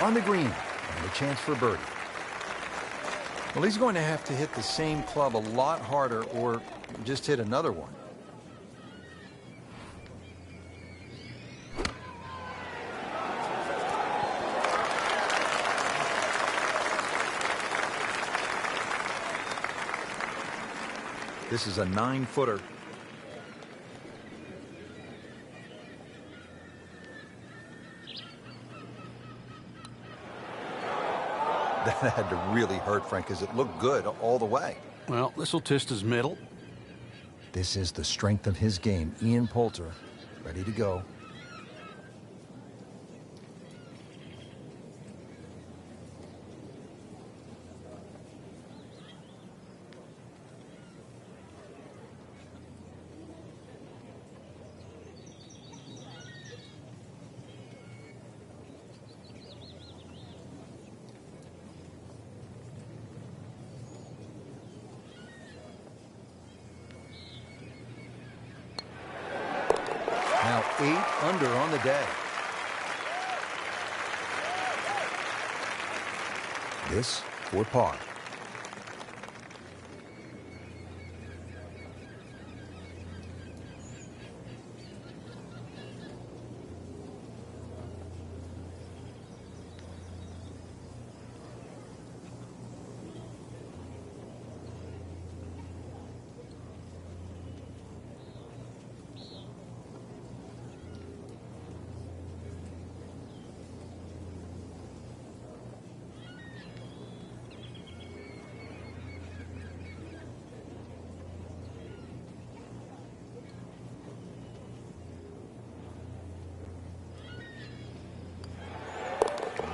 [SPEAKER 1] On the green, and a chance for birdie. Well, he's going to have to hit the same club a lot harder or just hit another one. This is a 9-footer. That had to really hurt, Frank, because it looked good all the way.
[SPEAKER 2] Well, this will test his mettle.
[SPEAKER 1] This is the strength of his game. Ian Poulter, ready to go. Now 8 under on the day. This for par.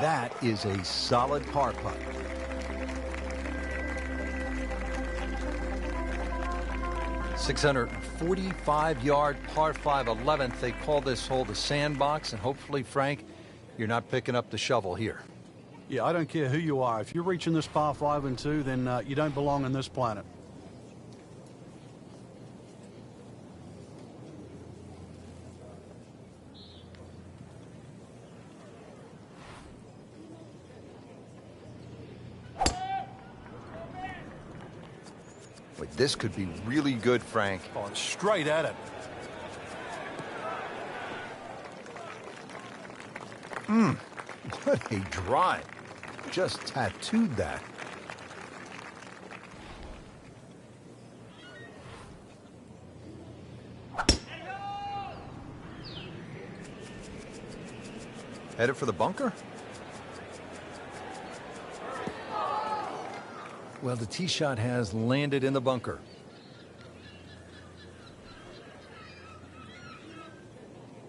[SPEAKER 1] that is a solid par putt. .645-yard par 5 11th. They call this hole the sandbox, and hopefully, Frank, you're not picking up the shovel here.
[SPEAKER 2] Yeah, I don't care who you are. If you're reaching this par 5 and 2, then you don't belong on this planet.
[SPEAKER 1] But this could be really good, Frank.
[SPEAKER 2] Oh, straight at it.
[SPEAKER 1] What a drive. Just tattooed that. Headed for the bunker? Well, the tee shot has landed in the bunker.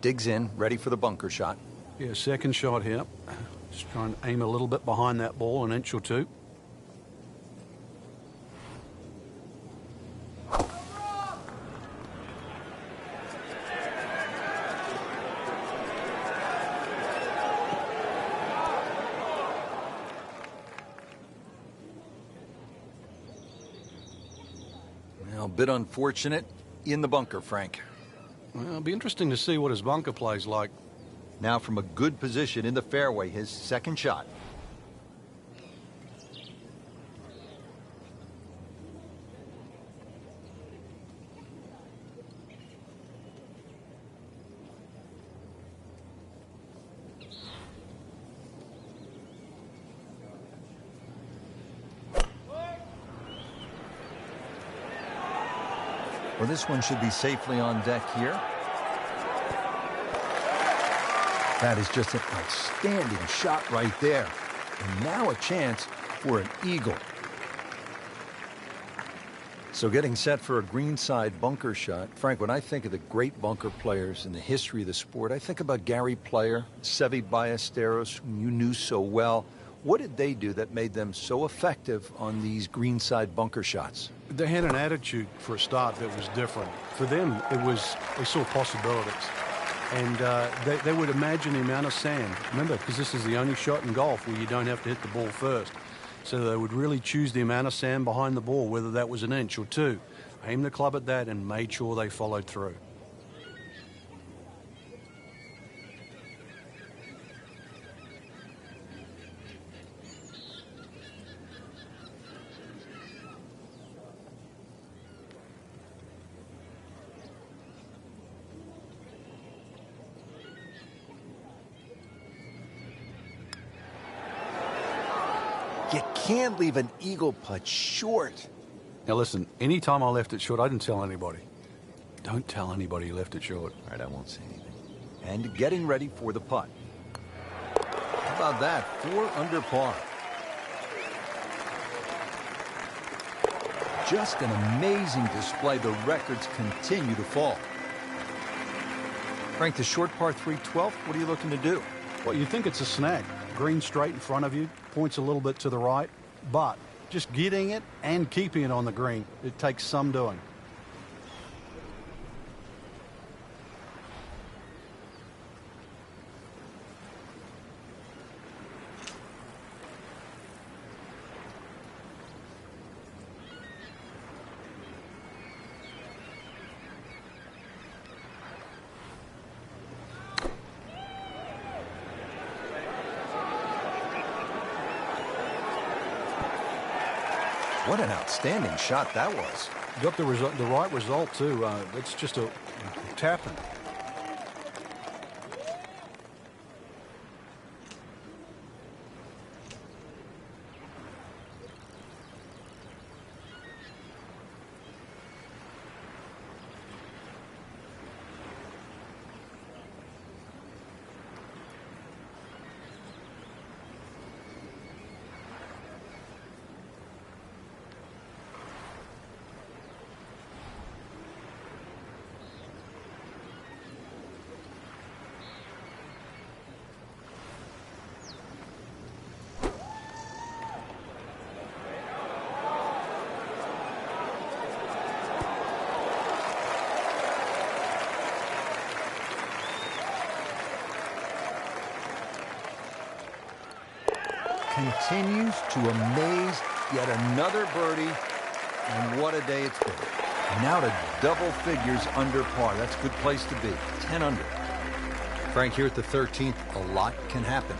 [SPEAKER 1] Digs in, ready for the bunker shot.
[SPEAKER 2] Yeah, second shot here. Just try and aim a little bit behind that ball, an inch or two.
[SPEAKER 1] Well, a bit unfortunate in the bunker, Frank.
[SPEAKER 2] Well, it'll be interesting to see what his bunker plays like.
[SPEAKER 1] Now from a good position in the fairway, his second shot. Well, this one should be safely on deck here. That is just an outstanding shot right there. And now a chance for an eagle. So getting set for a greenside bunker shot. Frank, when I think of the great bunker players in the history of the sport, I think about Gary Player, Seve Ballesteros, whom you knew so well. What did they do that made them so effective on these greenside bunker shots?
[SPEAKER 2] They had an attitude for a start that was different. For them, they saw possibilities. And they would imagine the amount of sand. Remember, because this is the only shot in golf where you don't have to hit the ball first. So they would really choose the amount of sand behind the ball, whether that was an inch or two. Aim the club at that and made sure they followed through.
[SPEAKER 1] You can't leave an eagle putt short.
[SPEAKER 2] Now listen, anytime I left it short, I didn't tell anybody. Don't tell anybody you left it short.
[SPEAKER 1] All right, I won't say anything. And getting ready for the putt. How about that? 4 under par. Just an amazing display. The records continue to fall. Frank, the short par 3 12th, what are you looking to do?
[SPEAKER 2] Well, you think it's a snag. Green straight in front of you, points a little bit to the right, but just getting it and keeping it on the green, it takes some doing.
[SPEAKER 1] What an outstanding shot that was.
[SPEAKER 2] Got the right result, too. It's just a tapping.
[SPEAKER 1] continues to amaze. Yet another birdie, and what a day it's been. Now to double figures under par. That's a good place to be. 10 under. Frank, here at the 13th, a lot can happen.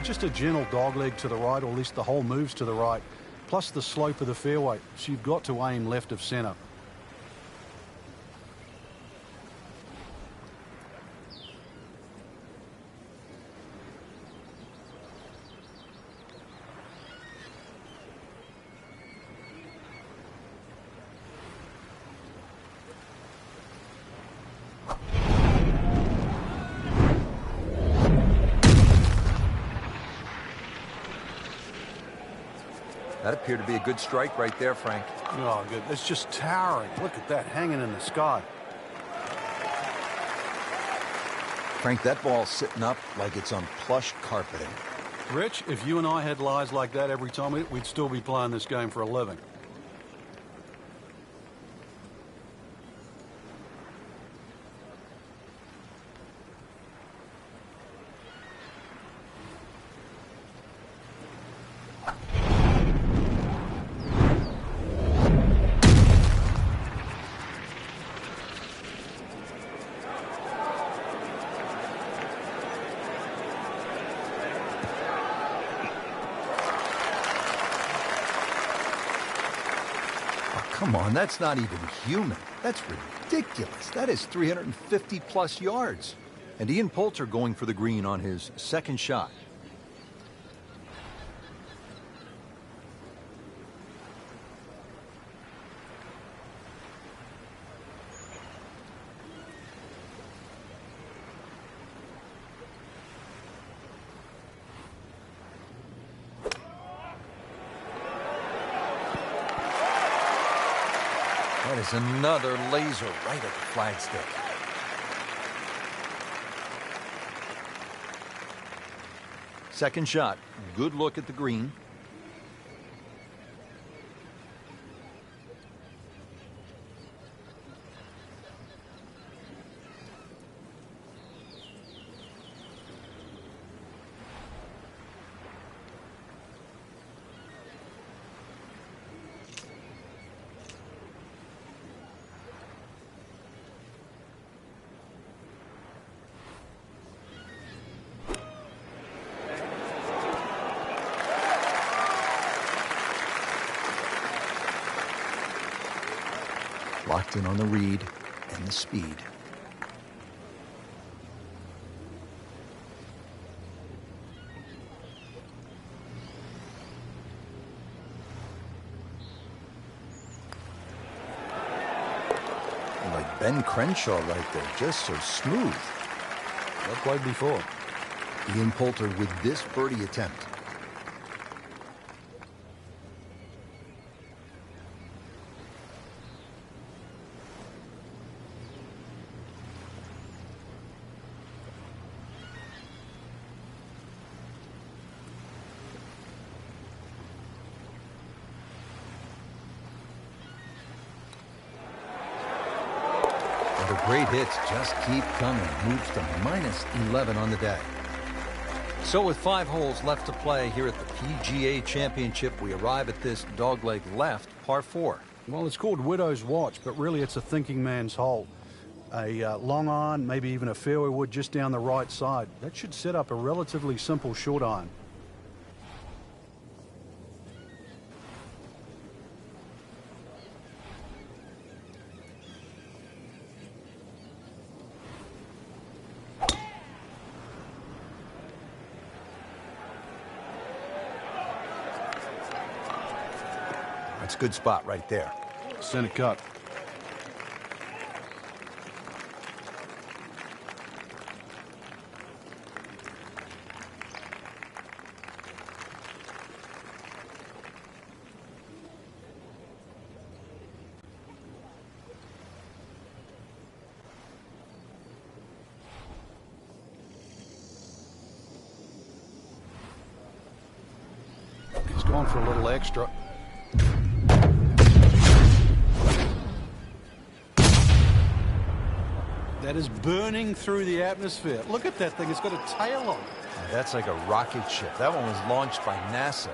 [SPEAKER 2] Just a gentle dogleg to the right, or at least the hole moves to the right, plus the slope of the fairway. So you've got to aim left of center.
[SPEAKER 1] That appeared to be a good strike right there, Frank.
[SPEAKER 2] Oh, good. It's just towering. Look at that, hanging in the sky.
[SPEAKER 1] Frank, that ball's sitting up like it's on plush carpeting.
[SPEAKER 2] Rich, if you and I had lies like that every time, we'd still be playing this game for a living.
[SPEAKER 1] Come on, that's not even human. That's ridiculous. That is 350-plus yards. And Ian Poulter going for the green on his second shot. That is another laser right at the flagstick. Second shot. Good look at the green. Locked in on the read and the speed. Like Ben Crenshaw right there, just so smooth.
[SPEAKER 2] Well played before.
[SPEAKER 1] Ian Poulter with this birdie attempt. The great hits just keep coming. Moves to -11 on the day. So with 5 holes left to play here at the PGA Championship, we arrive at this dogleg left, par 4.
[SPEAKER 2] Well, it's called Widow's Watch, but really it's a thinking man's hole. A long iron, maybe even a fairway wood just down the right side. That should set up a relatively simple short iron.
[SPEAKER 1] That's a good spot right there.
[SPEAKER 2] Center cut. He's going for a little extra. That is burning through the atmosphere. Look at that thing. It's got a tail on it.
[SPEAKER 1] That's like a rocket ship. That one was launched by NASA.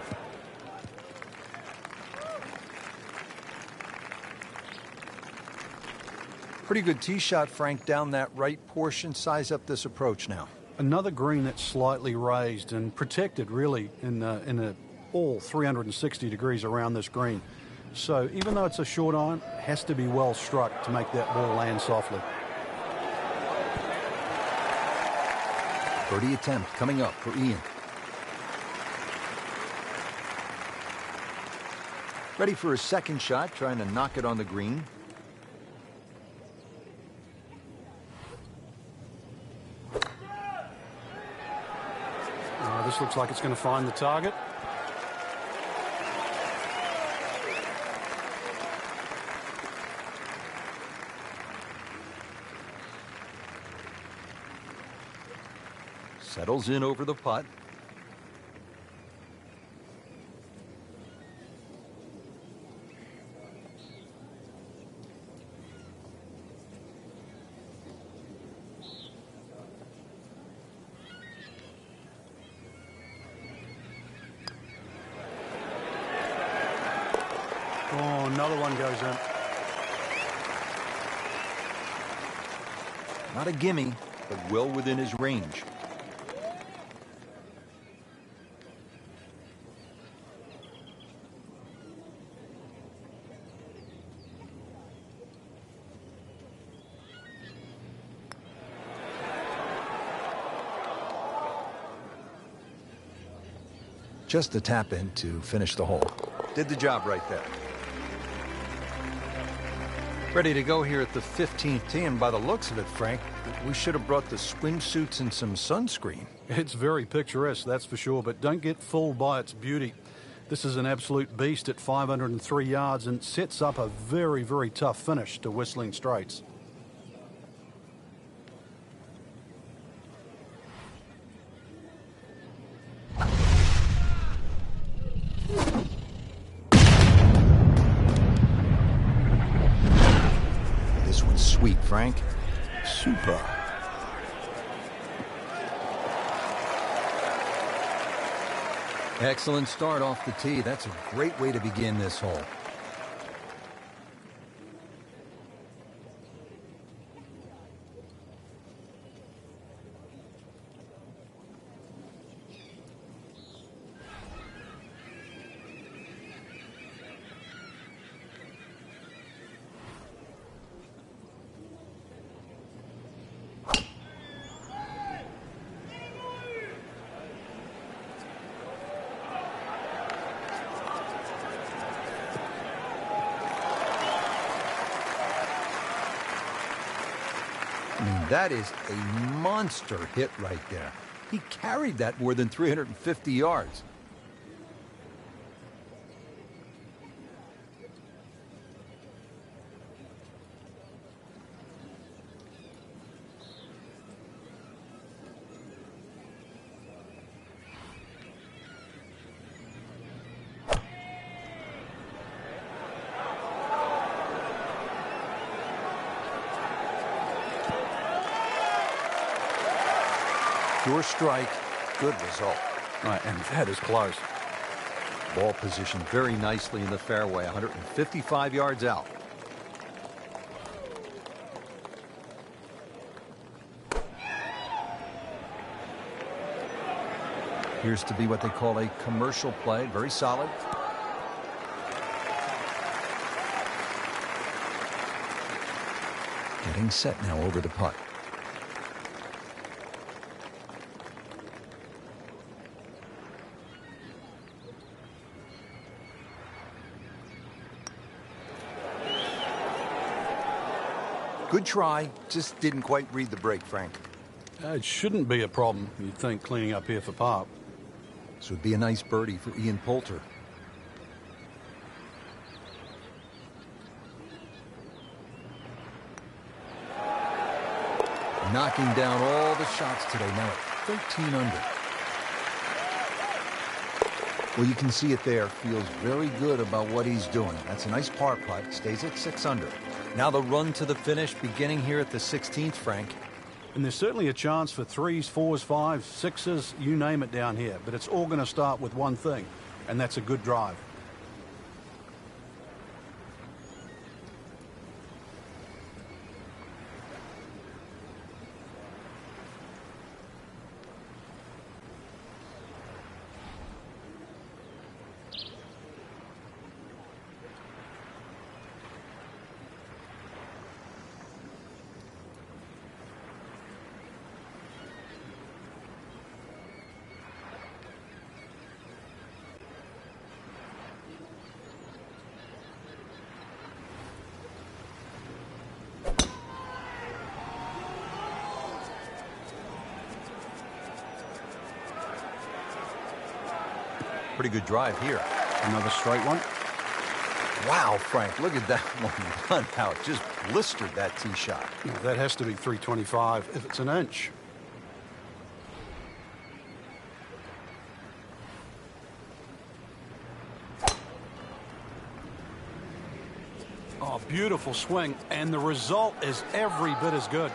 [SPEAKER 1] Pretty good tee shot, Frank, down that right portion. Size up this approach now.
[SPEAKER 2] Another green that's slightly raised and protected, really, in all 360 degrees around this green. So even though it's a short iron, it has to be well struck to make that ball land softly.
[SPEAKER 1] Birdie attempt coming up for Ian. Ready for a second shot, trying to knock it on the green.
[SPEAKER 2] This looks like it's going to find the target.
[SPEAKER 1] Settles in over the putt.
[SPEAKER 2] Oh, another one goes in.
[SPEAKER 1] Not a gimme, but well within his range. Just a tap in to finish the hole. Did the job right there. Ready to go here at the 15th tee, and by the looks of it, Frank, we should have brought the swimsuits and some sunscreen.
[SPEAKER 2] It's very picturesque, that's for sure, but don't get fooled by its beauty. This is an absolute beast at 503 yards and sets up a very, very tough finish to Whistling Straits.
[SPEAKER 1] Sweet, Frank. Super. Excellent start off the tee. That's a great way to begin this hole. I mean, that is a monster hit right there. He carried that more than 350 yards. Pure strike, good result.
[SPEAKER 2] Right, and that is close.
[SPEAKER 1] Ball positioned very nicely in the fairway, 155 yards out. Appears to be what they call a commercial play, very solid. Getting set now over the putt. Good try, just didn't quite read the break, Frank.
[SPEAKER 2] It shouldn't be a problem, you'd think, cleaning up here for par.
[SPEAKER 1] This would be a nice birdie for Ian Poulter. Knocking down all the shots today, now at 13 under. Well, you can see it there. Feels very good about what he's doing. That's a nice par putt. Stays at 6 under. Now the run to the finish beginning here at the 16th, Frank.
[SPEAKER 2] And there's certainly a chance for 3s, 4s, 5s, 6s, you name it down here. But it's all going to start with one thing, and that's a good drive.
[SPEAKER 1] Pretty good drive here.
[SPEAKER 2] Another straight one.
[SPEAKER 1] Wow, Frank, look at that one run out. Just blistered that tee shot.
[SPEAKER 2] Well, that has to be 325 if it's an inch. Oh, beautiful swing, and the result is every bit as good.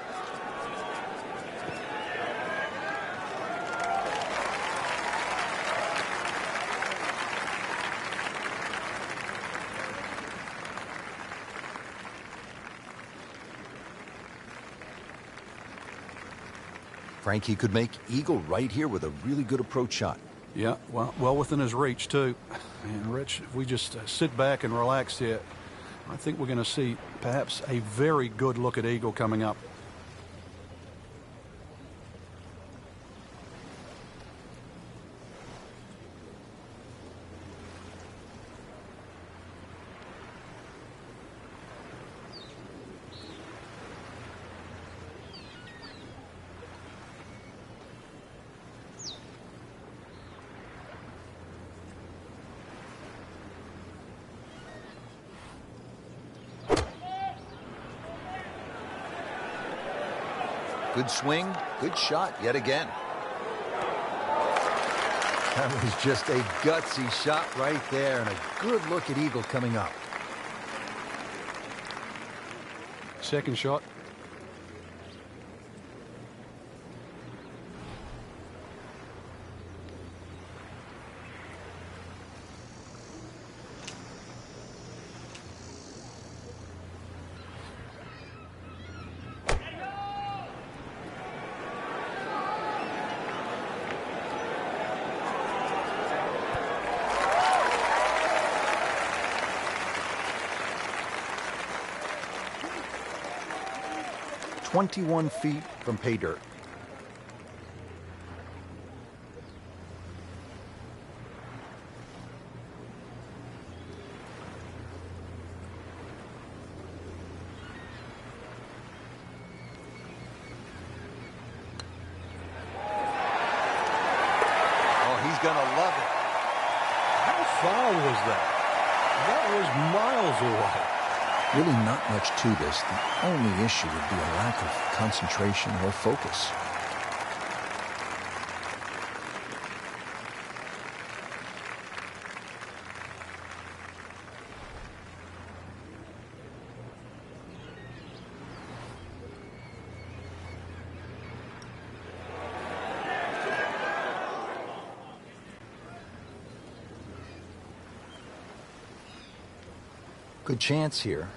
[SPEAKER 1] Frank, he could make eagle right here with a really good approach shot.
[SPEAKER 2] Yeah, well within his reach, too. And, Rich, if we just sit back and relax here, I think we're going to see perhaps a very good look at eagle coming up.
[SPEAKER 1] Good swing, good shot yet again. That was just a gutsy shot right there, and a good look at eagle coming up.
[SPEAKER 2] Second shot.
[SPEAKER 1] "21 feet from pay dirt." Oh, he's gonna love it.
[SPEAKER 2] How far was that? That was miles away.
[SPEAKER 1] Really not much to this. The only issue would be a lack of concentration or focus. Good chance here.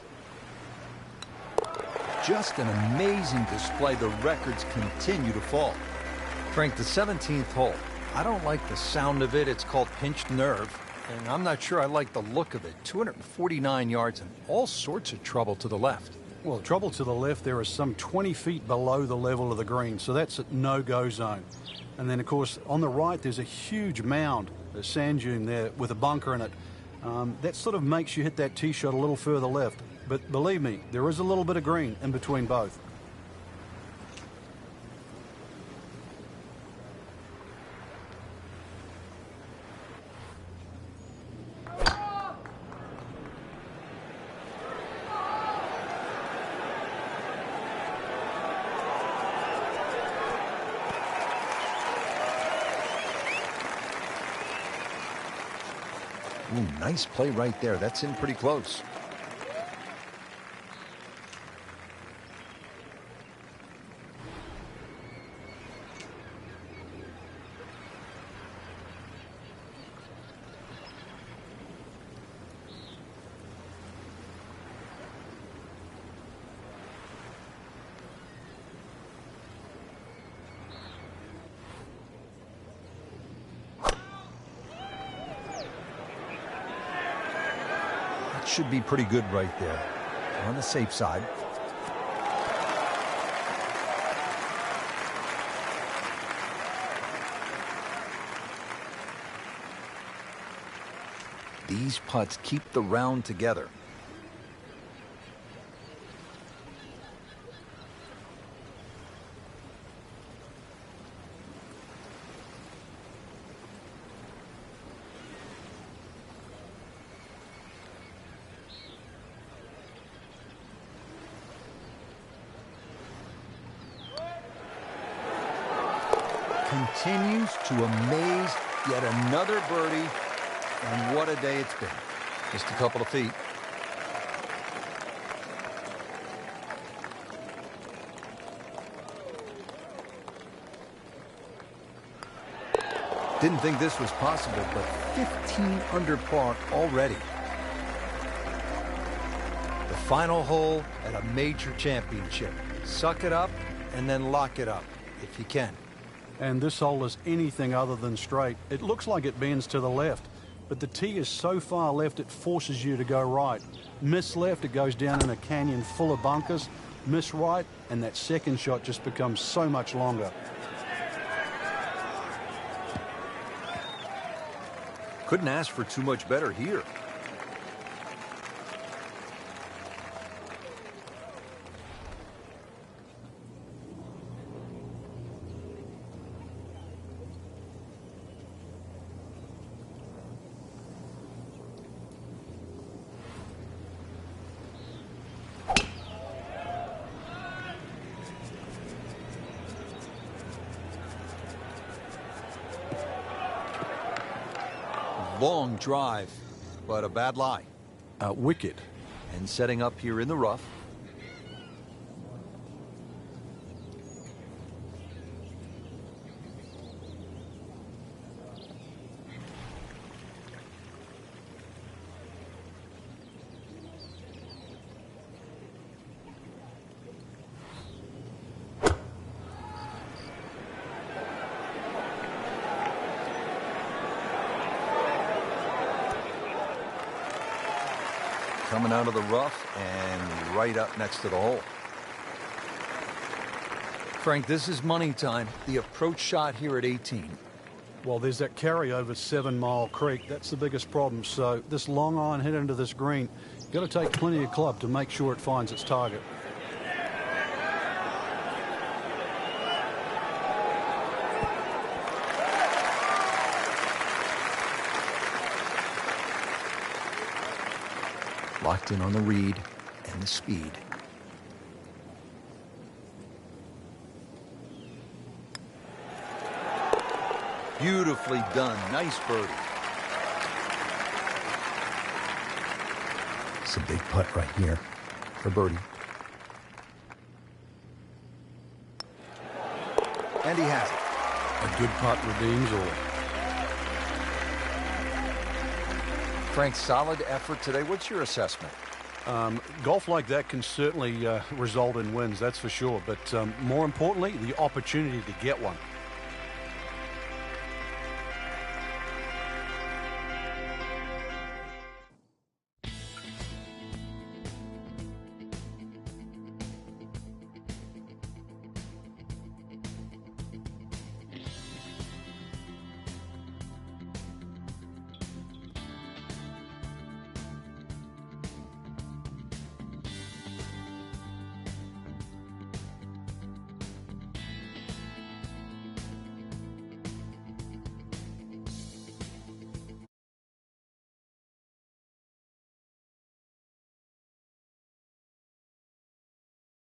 [SPEAKER 1] Just an amazing display. The records continue to fall. Frank, the 17th hole. I don't like the sound of it. It's called pinched nerve. And I'm not sure I like the look of it. 249 yards and all sorts of trouble to the left.
[SPEAKER 2] Well, trouble to the left, there is some 20 feet below the level of the green, so that's a no-go zone. And then, of course, on the right, there's a huge mound, a sand dune there with a bunker in it. That sort of makes you hit that tee shot a little further left. But believe me, there is a little bit of green in between both.
[SPEAKER 1] Ooh, nice play right there. That's in pretty close. should be pretty good right there. On the safe side. These putts keep the round together. Continues to amaze. Yet another birdie. And what a day it's been. Just a couple of feet. Didn't think this was possible, but 15 under par already. The final hole at a major championship. Suck it up and then lock it up if you can.
[SPEAKER 2] And this hole is anything other than straight. It looks like it bends to the left, but the tee is so far left it forces you to go right. Miss left, it goes down in a canyon full of bunkers. Miss right, and that second shot just becomes so much longer.
[SPEAKER 1] Couldn't ask for too much better here. Long drive, but a bad lie.
[SPEAKER 2] Wicket.
[SPEAKER 1] And setting up here in the rough. Coming out of the rough and right up next to the hole. Frank, this is money time. The approach shot here at 18.
[SPEAKER 2] Well, there's that carry over 7 Mile Creek. That's the biggest problem. So this long iron hit into this green, you've got to take plenty of club to make sure it finds its target.
[SPEAKER 1] Locked in on the read and the speed. Beautifully done. Nice birdie. It's a big putt right here for birdie. And he has it.
[SPEAKER 2] A good putt redeems all.
[SPEAKER 1] Frank, solid effort today. What's your assessment?
[SPEAKER 2] Golf like that can certainly result in wins, that's for sure. But more importantly, the opportunity to get one.